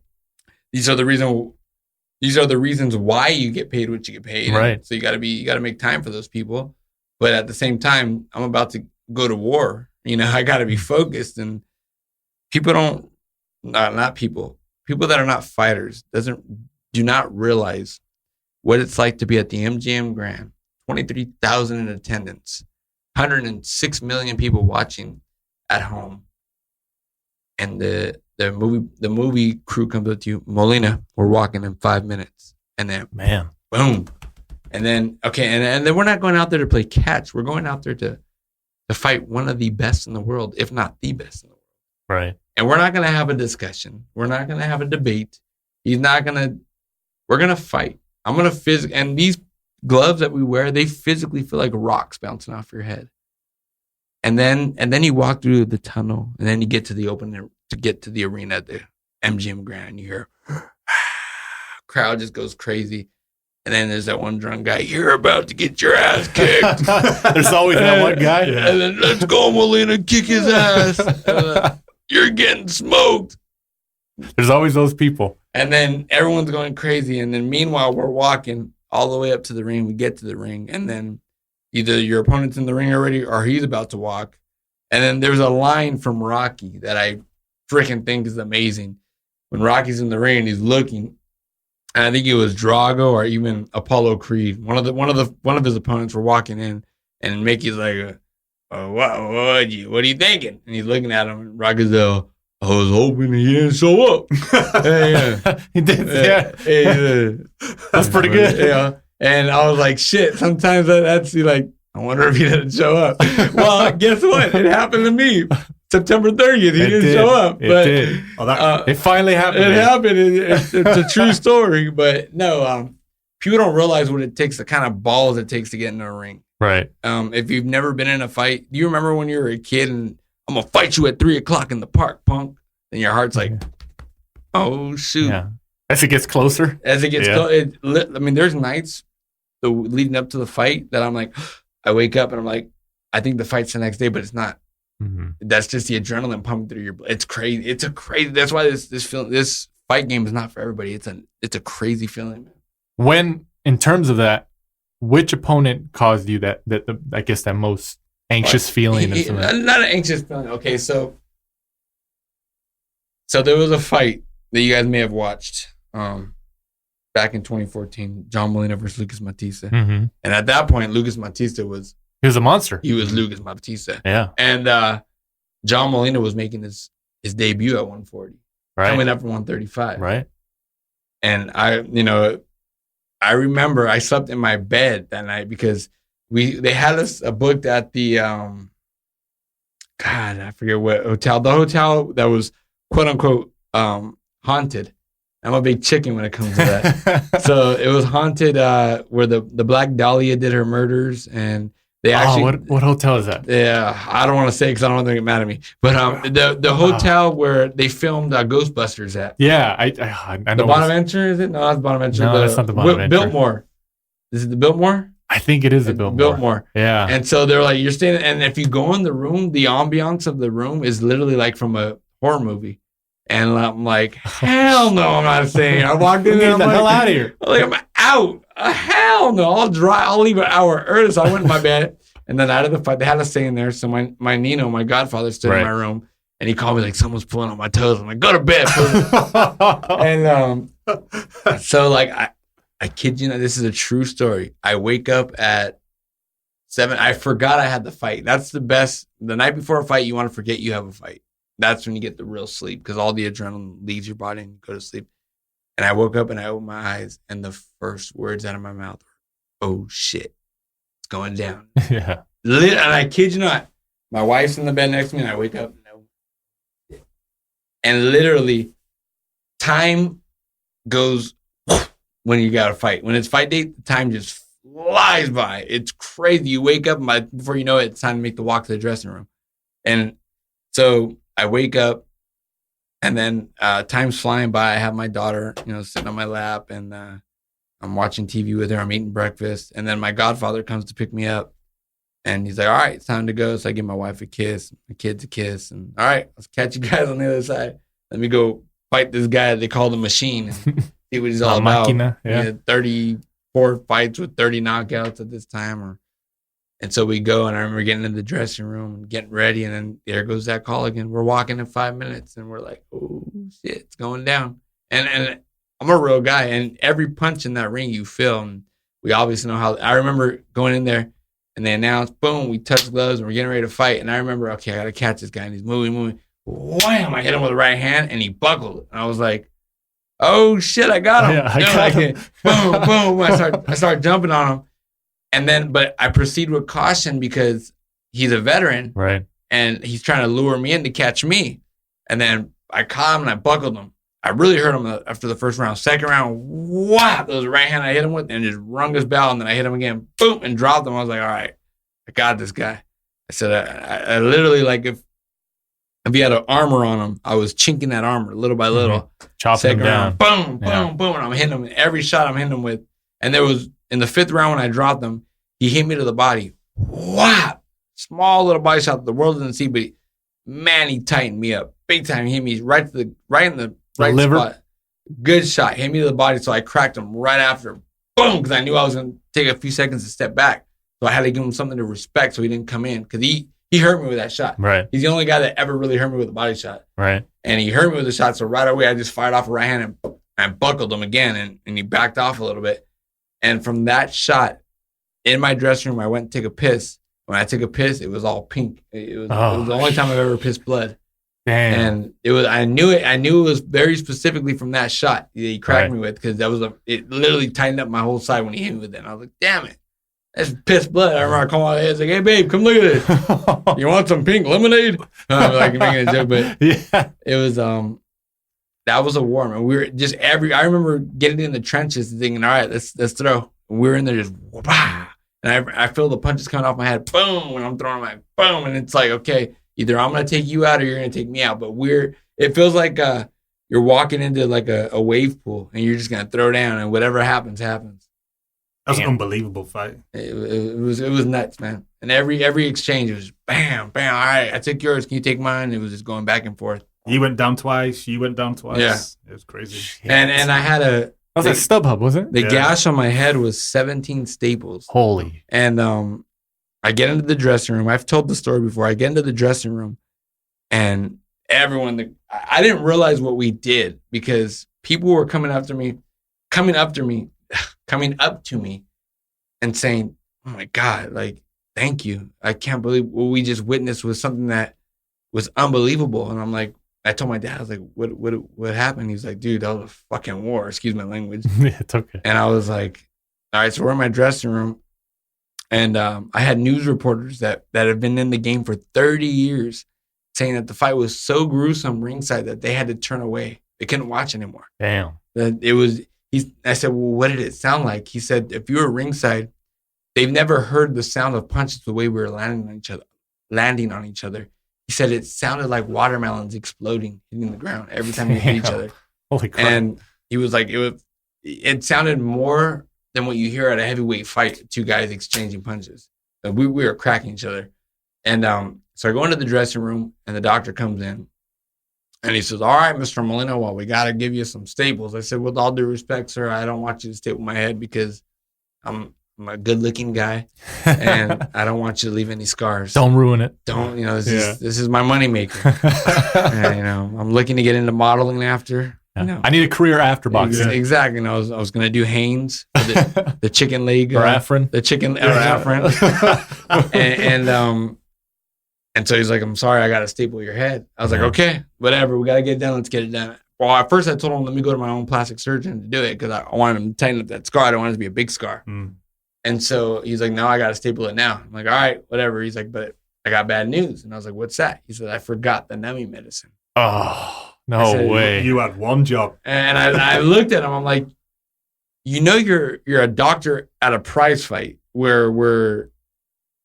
these are the reasons why you get paid what you get paid. Right. So you got to make time for those people. But at the same time, I'm about to go to war. I got to be focused, and people not people that are not fighters do not realize what it's like to be at the MGM Grand, 23,000 in attendance, 106 million people watching at home. And the movie crew comes up to you, Molina, we're walking in 5 minutes. And then, man, boom. And then, okay, and then we're not going out there to play catch. We're going out there to fight one of the best in the world, if not the best in the world. Right. And we're not going to have a discussion. We're not going to have a debate. We're going to fight. I'm going to and these gloves that we wear, they physically feel like rocks bouncing off your head. And then you walk through the tunnel, and then you get to the to get to the arena at the MGM Grand, and you hear crowd just goes crazy. And then there's that one drunk guy, you're about to get your ass kicked. There's always that one guy. Yeah. And then let's go, Molina, kick his ass. You're getting smoked. There's always those people. And then everyone's going crazy. And then meanwhile, we're walking all the way up to the ring. We get to the ring. And then either your opponent's in the ring already or he's about to walk. And then there's a line from Rocky that I freaking think is amazing. When Rocky's in the ring and he's looking, and I think it was Drago or even Apollo Creed. One of his opponents were walking in, and Mickey's like, what are you thinking? And he's looking at him, and Rocky's I was hoping he didn't show up. He did, yeah. That's pretty good. Yeah. And I was like, shit, sometimes that's like, I wonder if he didn't show up. Well, guess what? It happened to me. September 30th, he didn't show up. But it finally happened. It happened. It's a true story. But no, people don't realize what it takes, the kind of balls it takes to get in a ring. Right. If you've never been in a fight, do you remember when you were a kid and I'm going to fight you at 3:00 in the park, punk? And your heart's like, oh, shoot. Yeah. As it gets closer. Closer. There's nights leading up to the fight that I'm like, I wake up and I'm like, I think the fight's the next day, but it's not. Mm-hmm. That's just the adrenaline pumping through your blood. It's crazy. It's a crazy. That's why this fight game is not for everybody. It's a crazy feeling. When, in terms of that, which opponent caused you that I guess that most anxious feeling? Not an anxious feeling. Okay, so there was a fight that you guys may have watched back in 2014, John Molina versus Lucas Matthysse. Mm-hmm. And at that point, Lucas Matthysse he was a monster. He was Lucas Matthysse. Yeah. And John Molina was making his debut at 140. Right. Coming up from 135. Right. And I remember I slept in my bed that night because they had us booked at the I forget what hotel. The hotel that was quote unquote haunted. I'm a big chicken when it comes to that. So it was haunted where the Black Dahlia did her murders, and they actually. What hotel is that? Yeah, I don't want to say because I don't want them to get mad at me. But the hotel where they filmed Ghostbusters at. Yeah, I know. The Bonaventure, is it? No, that's Bonaventure. No, that's not the Bonaventure. Biltmore. Is it the Biltmore? I think it is the Biltmore. Biltmore. Yeah. And so they're like, you're staying, and if you go in the room, the ambiance of the room is literally like from a horror movie. And I'm like, hell no, I'm not staying. I walked in there. Get the hell out of here. I'm out. Hell no. I'll leave an hour early. So I went in my bed. And then out of the fight, they had us stay in there. So my Nino, my godfather, stood in my room. And he called me like, someone's pulling on my toes. I'm like, go to bed. And so like, I kid you not, this is a true story. I wake up at 7. I forgot I had the fight. That's the best. The night before a fight, you want to forget you have a fight. That's when you get the real sleep because all the adrenaline leaves your body and you go to sleep. And I woke up and I opened my eyes and the first words out of my mouth were, oh shit, it's going down. Yeah. And I kid you not, my wife's in the bed next to me and I wake up and literally time goes when you got to fight. When it's fight day, the time just flies by. It's crazy. You wake up and before you know it, it's time to make the walk to the dressing room. And so I wake up and then time's flying by. I have my daughter, sitting on my lap and I'm watching TV with her. I'm eating breakfast. And then my godfather comes to pick me up and he's like, all right, it's time to go. So I give my wife a kiss, my kids a kiss. And all right, let's catch you guys on the other side. Let me go fight this guy they call the Machine and see what he's all about. Máquina, He had 34 fights with 30 knockouts at this time. And so we go, and I remember getting in the dressing room and getting ready, and then there goes that call again. We're walking in 5 minutes, and we're like, oh, shit, it's going down. And I'm a real guy, and every punch in that ring you feel, and we obviously know how. I remember going in there, and they announced, boom, we touch gloves, and we're getting ready to fight. And I remember, okay, I got to catch this guy, and he's moving. Wham! I hit him with the right hand, and he buckled. And I was like, oh, shit, I got him. Yeah, I got him. Boom. I start jumping on him. And then, but I proceed with caution because he's a veteran. Right. And he's trying to lure me in to catch me. And then I caught him and I buckled him. I really hurt him after the first round. Second round, wow, that was the right hand I hit him with and just rung his bell. And then I hit him again, boom, and dropped him. I was like, all right, I got this guy. I said, I literally, like, if he had an armor on him, I was chinking that armor little by little. Chopping him down. Round, boom. And I'm hitting him. Every shot I'm hitting him with. And there was, in the fifth round when I dropped him, he hit me to the body. Wow. Small little body shot the world didn't see, but he tightened me up. Big time. He hit me right in the right liver spot. Good shot. Hit me to the body, so I cracked him right after. Boom, because I knew I was going to take a few seconds to step back. So I had to give him something to respect so he didn't come in. Because he hurt me with that shot. Right. He's the only guy that ever really hurt me with a body shot. Right. And he hurt me with a shot, so right away I just fired off a right hand and I buckled him again, and he backed off a little bit. And from that shot, in my dressing room, I went and took a piss. When I took a piss, it was all pink. It was the only time I've ever pissed blood. Damn. And it was. I knew it. I knew it was very specifically from that shot that he cracked me with, because it literally tightened up my whole side when he hit me with it. And I was like, damn it, that's piss blood. I remember I called my head, like, hey babe, come look at it. You want some pink lemonade? Like making a joke, but yeah, it was that was a war, man. We were just I remember getting in the trenches and thinking, all right, let's throw. We were in there just wah, and I feel the punches coming off my head, boom, when I'm throwing my boom, and it's like, okay, either I'm gonna take you out or you're gonna take me out. But it feels like you're walking into like a wave pool, and you're just gonna throw down, and whatever happens. That was an unbelievable fight. It was nuts, man. And every exchange, it was bam, bam. All right, I took yours. Can you take mine? It was just going back and forth. He went down twice. You went down twice. Yeah, it was crazy. And I had that was at StubHub, wasn't it? The gash on my head was 17 staples. Holy. And I get into the dressing room. I've told the story before. I get into the dressing room, and everyone, I didn't realize what we did, because people were coming up to me, and saying, oh my God, like, thank you. I can't believe what we just witnessed was something that was unbelievable. And I'm like, I told my dad, I was like, what happened? He's like, dude, that was a fucking war. Excuse my language. Yeah, it's okay. And I was like, all right, so we're in my dressing room. And I had news reporters that have been in the game for 30 years saying that the fight was so gruesome ringside that they had to turn away. They couldn't watch anymore. Damn. I said, well, what did it sound like? He said, if you were ringside, they've never heard the sound of punches the way we were landing on each other. He said it sounded like watermelons exploding, hitting the ground every time we hit each other. Holy crap. And he was like, it sounded more than what you hear at a heavyweight fight, two guys exchanging punches. We were cracking each other. And so I go into the dressing room, and the doctor comes in, and he says, all right, Mr. Molina, well, we got to give you some staples. I said, with all due respect, sir, I don't want you to staple my head, because I'm a good-looking guy, and I don't want you to leave any scars. Don't ruin it. This is my moneymaker. And, I'm looking to get into modeling after. Yeah. I need a career after boxing. Exactly. I was going to do Hanes, the chicken leg. Or Afrin. The chicken, or Afrin. And so he's like, I'm sorry, I got to staple your head. I was like, okay, whatever. We got to get it done. Let's get it done. Well, at first I told him, let me go to my own plastic surgeon to do it, because I wanted him to tighten up that scar. I don't want it to be a big scar. Mm. And so he's like, no, I got to staple it now. I'm like, all right, whatever. He's like, but I got bad news. And I was like, what's that? He said, I forgot the numbing medicine. Oh, no way. You had one job. And I looked at him. I'm like, you're a doctor at a prize fight where we're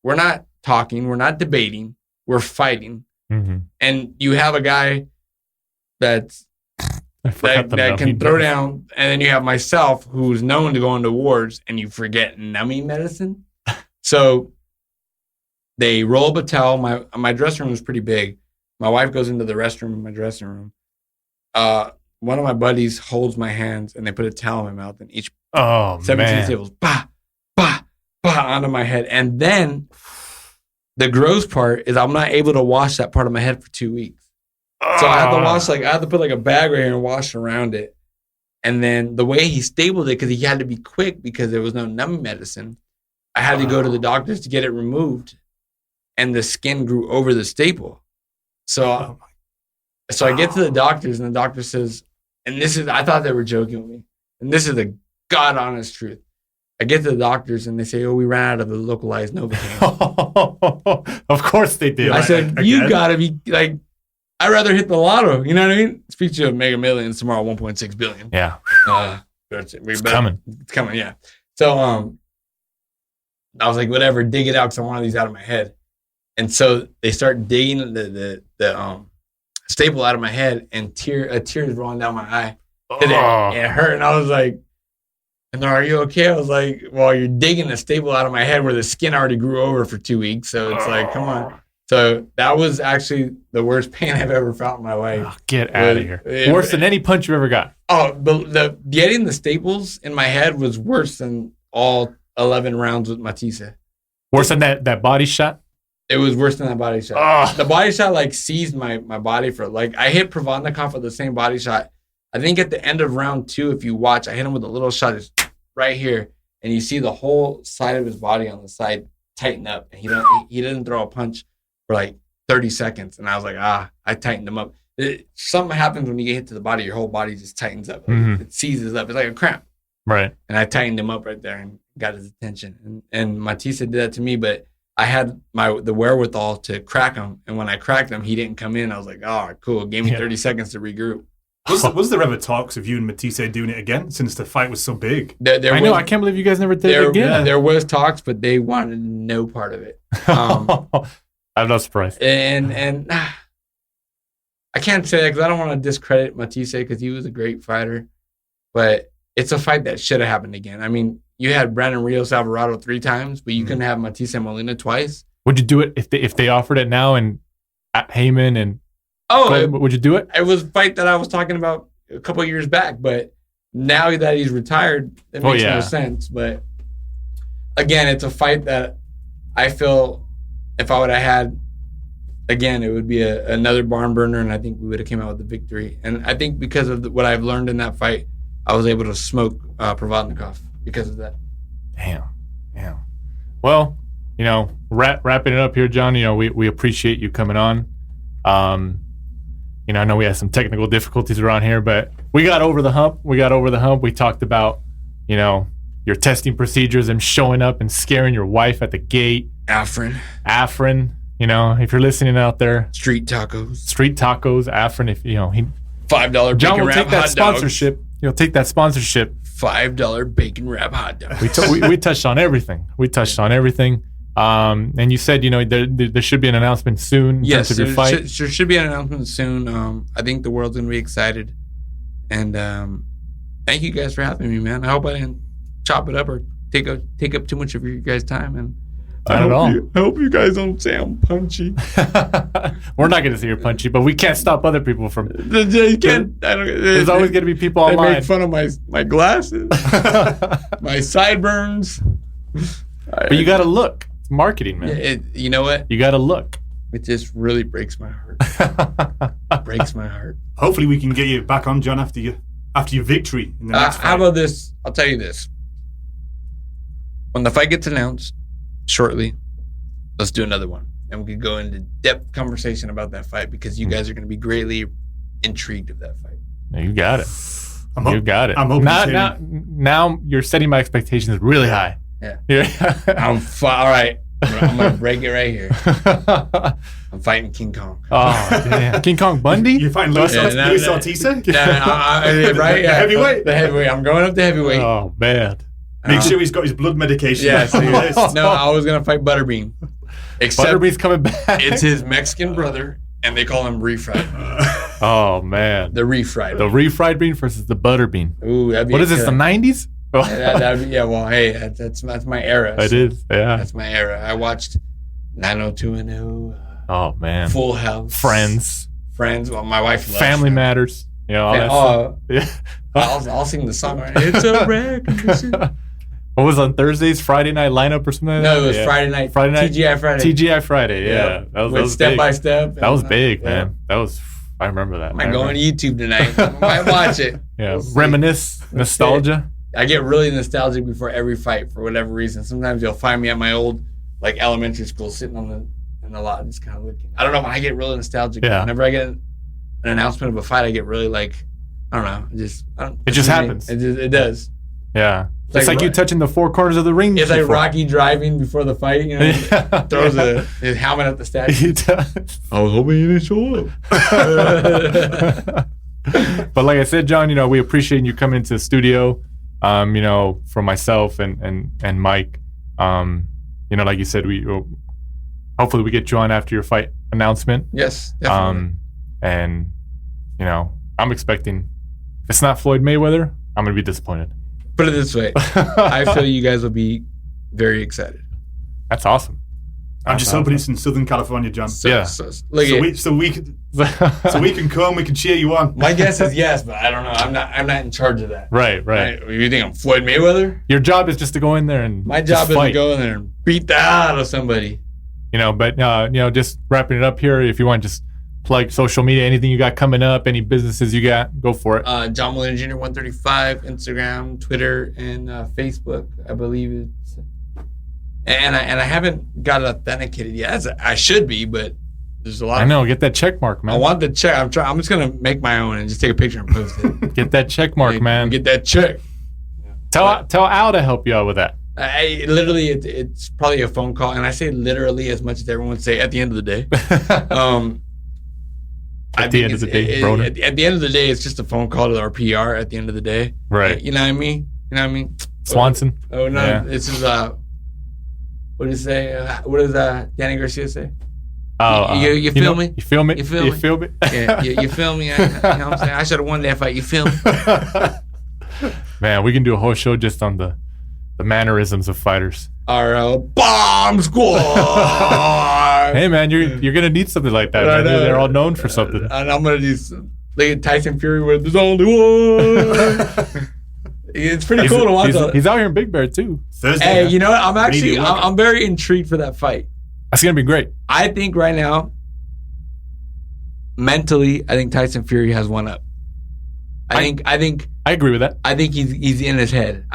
not talking, we're not debating, we're fighting. Mm-hmm. And you have a guy that can throw down, and then you have myself, who's known to go into wars, and you forget numbing medicine. So they roll up a towel. My dressing room was pretty big. My wife goes into the restroom in my dressing room. one of my buddies holds my hands and they put a towel in my mouth and each 17 man. staples, bah, bah, bah, onto my head. And then the gross part is I'm not able to wash that part of my head for 2 weeks. So I had to put like a bag right here and wash around it. And then the way he stapled it, because he had to be quick because there was no numbing medicine, I had to go to the doctors to get it removed. And the skin grew over the staple. So I get to the doctors and the doctor says, and I thought they were joking with me. And this is the God honest truth. I get to the doctors and they say, we ran out of the localized Novocaine. Of course they did. I said, you gotta be like, I'd rather hit the lotto. You know what I mean? Speak to Mega Millions tomorrow, 1.6 billion. Yeah. It's coming. It's coming, yeah. So I was like, whatever, dig it out because I want these out of my head. And so they start digging the staple out of my head and a tear is rolling down my eye. And it hurt. And I was like, and they're, are you okay? I was like, well, you're digging a staple out of my head where the skin already grew over for 2 weeks. So it's like, come on. So that was actually the worst pain I've ever felt in my life. Oh, get out of here. Worse than any punch you've ever got. Oh, but getting the staples in my head was worse than all 11 rounds with Matthysse. Worse than that body shot? It was worse than that body shot. Oh. The body shot like seized my body for like I hit Provodnikov with the same body shot. I think at the end of round 2, if you watch, I hit him with a little shot just right here, and you see the whole side of his body on the side tighten up, and he didn't throw a punch for like 30 seconds, and I was like, I tightened him up. Something happens when you get hit to the body, your whole body just tightens up. Like, it seizes up. It's like a cramp. Right. And I tightened him up right there and got his attention. And Matthysse did that to me, but I had the wherewithal to crack him. And when I cracked him, he didn't come in. I was like, oh, cool. Gave me 30 seconds to regroup. Was there ever talks of you and Matthysse doing it again since the fight was so big? I know. I can't believe you guys never did it again. There was talks, but they wanted no part of it. I'm not surprised. And I can't say that because I don't want to discredit Matthysse because he was a great fighter. But it's a fight that should have happened again. I mean, you had Brandon Rios Alvarado 3 times, but you couldn't have Matthysse and Molina twice. Would you do it if they offered it now and at Heyman and would you do it? It was a fight that I was talking about a couple of years back, but now that he's retired, it makes no sense. But again, it's a fight that I feel if I would have had, again, it would be another barn burner, and I think we would have came out with the victory. And I think because of what I've learned in that fight, I was able to smoke Provodnikov because of that. Damn. Well, wrapping it up here, John, we appreciate you coming on. I know we had some technical difficulties around here, but we got over the hump. We talked about, your testing procedures and showing up and scaring your wife at the gate. Afrin. If you're listening out there. Street tacos, Afrin, if, he $5 John bacon will wrap take that hot sponsorship. dogs. He'll take that sponsorship. $5 bacon wrap hot dogs. We touched on everything. And you said, there should be an announcement soon in terms of your fight. There should be an announcement soon. I think the world's going to be excited. And thank you guys for having me, man. I hope I didn't chop it up or take up too much of your guys' time. And Not at all. I hope you guys don't say I'm punchy. We're not going to say you're punchy, but we can't stop other people from. You can't. There's always going to be people online. They make fun of my glasses, my sideburns. But you got to look. It's marketing, man. You know what? You got to look. It just really breaks my heart. Breaks my heart. Hopefully, we can get you back on, John, after your victory in the next fight. How about this? I'll tell you this. When the fight gets announced shortly, let's do another one. And we could go into depth conversation about that fight because you guys are going to be greatly intrigued of that fight. You got it. You got it. I'm hoping now you're setting my expectations really high. Yeah. All right. I'm going to break it right here. I'm fighting King Kong. Oh, damn. King Kong Bundy? You're fighting Luis Ortiz? Right? Yeah. The heavyweight? The heavyweight. I'm going up to heavyweight. Oh, man. Make sure he's got his blood medication. Yes. No, I was going to fight Butterbean. Except Butterbean's coming back. It's his Mexican brother, and they call him refried. Oh, man. The refried. The refried bean versus the butter bean. Ooh, that'd be what is this, the 90s? Well, hey, that's my era. It is, yeah. That's my era. I watched 90210. Oh, man. Full House. Friends. Well, my wife loves Family Friends. Matters. You know, all that stuff. Yeah. I'll sing the song. Right? It's a recognition. What was on Thursdays? Friday night lineup or something like that? No, it was Friday night. TGI Friday. TGI Friday, yeah. That was step big. by step. That was big, man. I remember that. I might go on YouTube tonight. I might watch it. Yeah, we'll reminisce, nostalgia. I get really nostalgic before every fight for whatever reason. Sometimes you'll find me at my old elementary school sitting in the lot just kind of looking. I don't know, when I get really nostalgic. Yeah. Whenever I get an announcement of a fight, I get really I don't know. It just happens. It does. Yeah. It's like you touching the four corners of the ring. It's like Rocky driving before the fight. You know, throws his helmet at the statue. I was hoping you didn't show up. But like I said, John, we appreciate you coming into the studio. From myself and Mike. Like you said, hopefully we get you on after your fight announcement. Yes, definitely. And I'm expecting, if it's not Floyd Mayweather, I'm gonna be disappointed. Put it this way, I feel you guys will be very excited. That's awesome. I'm just hoping it's in Southern California, John. So we can come, we can cheer you on. My guess is yes, but I don't know. I'm not in charge of that. Right. You think I'm Floyd Mayweather? Your job is just to go in there and my job is fight. to go in there and beat the hell out of somebody. Just wrapping it up here. If you want to just plug social media, anything you got coming up, any businesses you got, go for it. John Molina Jr. 135, Instagram, Twitter, and Facebook. I believe it's. And I haven't got it authenticated yet. As I should be, but there's a lot. I know. Get that check mark, man. I want the check. I'm just gonna make my own and just take a picture and post it. Get that check mark, man. Get that check. Tell Al to help you out with that. I literally, it's probably a phone call, and I say literally as much as everyone say at the end of the day. At the end of the day, Broner. At the end of the day, it's just a phone call to our PR. At the end of the day, right? You know what I mean? Swanson. Oh no, yeah. This is what did he say? What does Danny Garcia say? Oh, you feel me? You feel me? You feel me? Yeah, you feel me? You know what I'm saying? I should have won that fight. You feel me? Man, we can do a whole show just on the mannerisms of fighters. Our bomb squad. Hey man, you're gonna need something like that. Man. They're all known for something. And I'm gonna do like Tyson Fury with "There's only one." It's pretty cool to watch. He's out here in Big Bear too. Thursday. Hey, you know what? I'm very intrigued for that fight. That's gonna be great. I think right now, mentally, I think Tyson Fury has one up. I agree with that. I think he's in his head.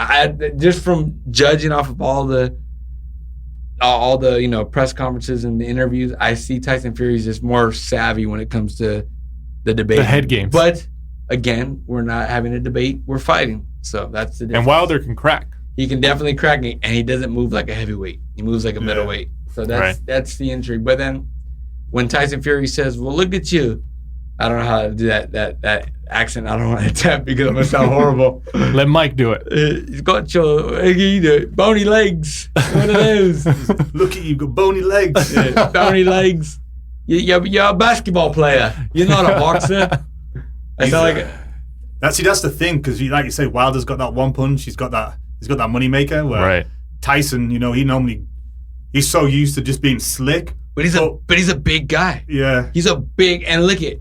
Just from judging off of all the press conferences and the interviews, I see Tyson Fury's just more savvy when it comes to the debate. The head games. But again, we're not having a debate. We're fighting. So that's the difference. And Wilder can crack. He can definitely crack me, and he doesn't move like a heavyweight. He moves like a middleweight. So that's the intrigue. But then when Tyson Fury says, "Well, look at you," I don't know how to do that accent. I don't want to attempt because I'm gonna sound horrible. Let Mike do it. He's got your bony legs. One of those. Look at you, got bony legs. Yeah, bony legs. You're a basketball player. You're not a boxer. I sound like. That's the thing, because like you say, Wilder's got that one punch. He's got that money maker. Where Tyson, he's so used to just being slick. But he's a big guy. Yeah, he's a big, and look at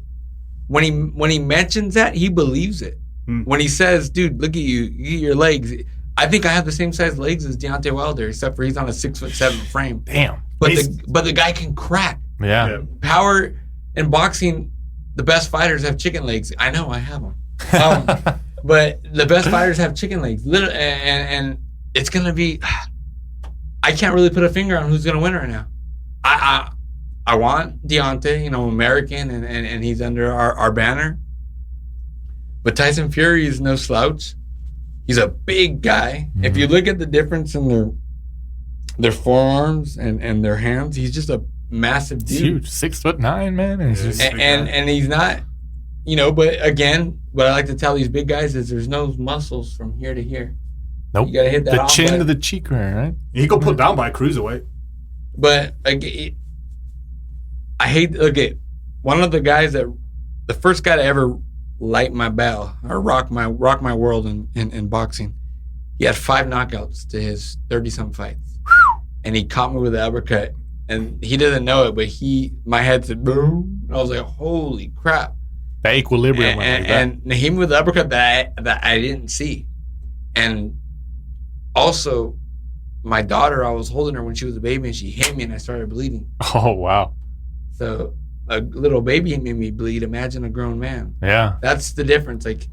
when he mentions that, he believes it. When he says, "Dude, look at you, your legs." I think I have the same size legs as Deontay Wilder, except for he's on a 6'7" frame. Damn. But the guy can crack. Yeah. Power in boxing, the best fighters have chicken legs. I know, I have them. But the best fighters have chicken legs. And it's gonna be. I can't really put a finger on who's gonna win right now. I want Deontay, American, and he's under our banner. But Tyson Fury is no slouch. He's a big guy. Mm-hmm. If you look at the difference in their forearms and their hands, he's just a massive dude. Huge, 6'9", man. And he's not, But again, what I like to tell these big guys is there's no muscles from here to here. Nope. You gotta hit that. The chin to the cheek, right? He got put down by a cruiserweight. But I hate. One of the guys the first guy to ever light my bell or rock my world in boxing. He had 5 knockouts to his 30-some fights, and he caught me with an uppercut. And he doesn't know it, but my head said boom. And I was like, holy crap! That equilibrium went like that. And Naheem with the uppercut that I didn't see. And also, my daughter, I was holding her when she was a baby, and she hit me, and I started bleeding. Oh, wow. So a little baby made me bleed. Imagine a grown man. Yeah. That's the difference. Like,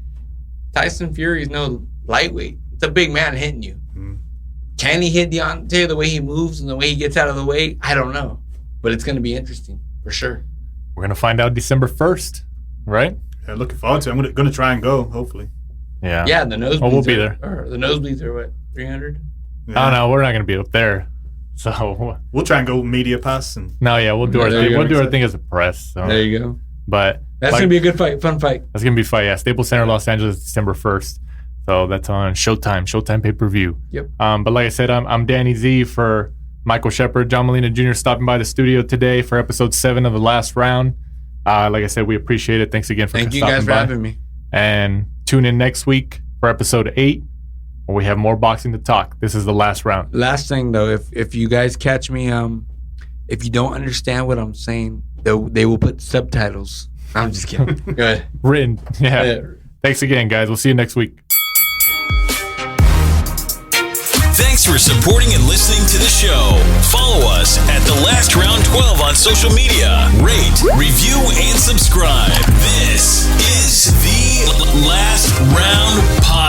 Tyson Fury is no lightweight. It's a big man hitting you. Can he hit Deontay the way he moves and the way he gets out of the way? I don't know. But it's going to be interesting, for sure. We're going to find out December 1st, right? Yeah, looking forward to it. I'm going to try and go, hopefully. Yeah. Yeah, the nosebleeds we'll be there. The nosebleeds are what, 300? Yeah. Oh, no, we're not going to be up there. So we'll try and go media pass. And we'll do our thing. We'll do our thing as a press. So. There you go. But that's going to be a good fight, fun fight. That's going to be a fight, yeah. Staples Center, Los Angeles, December 1st. So that's on Showtime pay-per-view. Yep. But like I said, I'm Danny Z for Michael Shepard, John Molina Jr. stopping by the studio today for episode 7 of the last round. Like I said, we appreciate it. Thanks again for stopping by. Thank you guys for having me. And tune in next week for episode 8, where we have more boxing to talk. This is the last round. Last thing, though, if you guys catch me, if you don't understand what I'm saying, they will put subtitles. I'm just kidding. Go ahead. Written. Yeah. Thanks again, guys. We'll see you next week. Thanks for supporting and listening to the show. Follow us at The Last Round 12 on social media. Rate, review, and subscribe. This is The Last Round Podcast.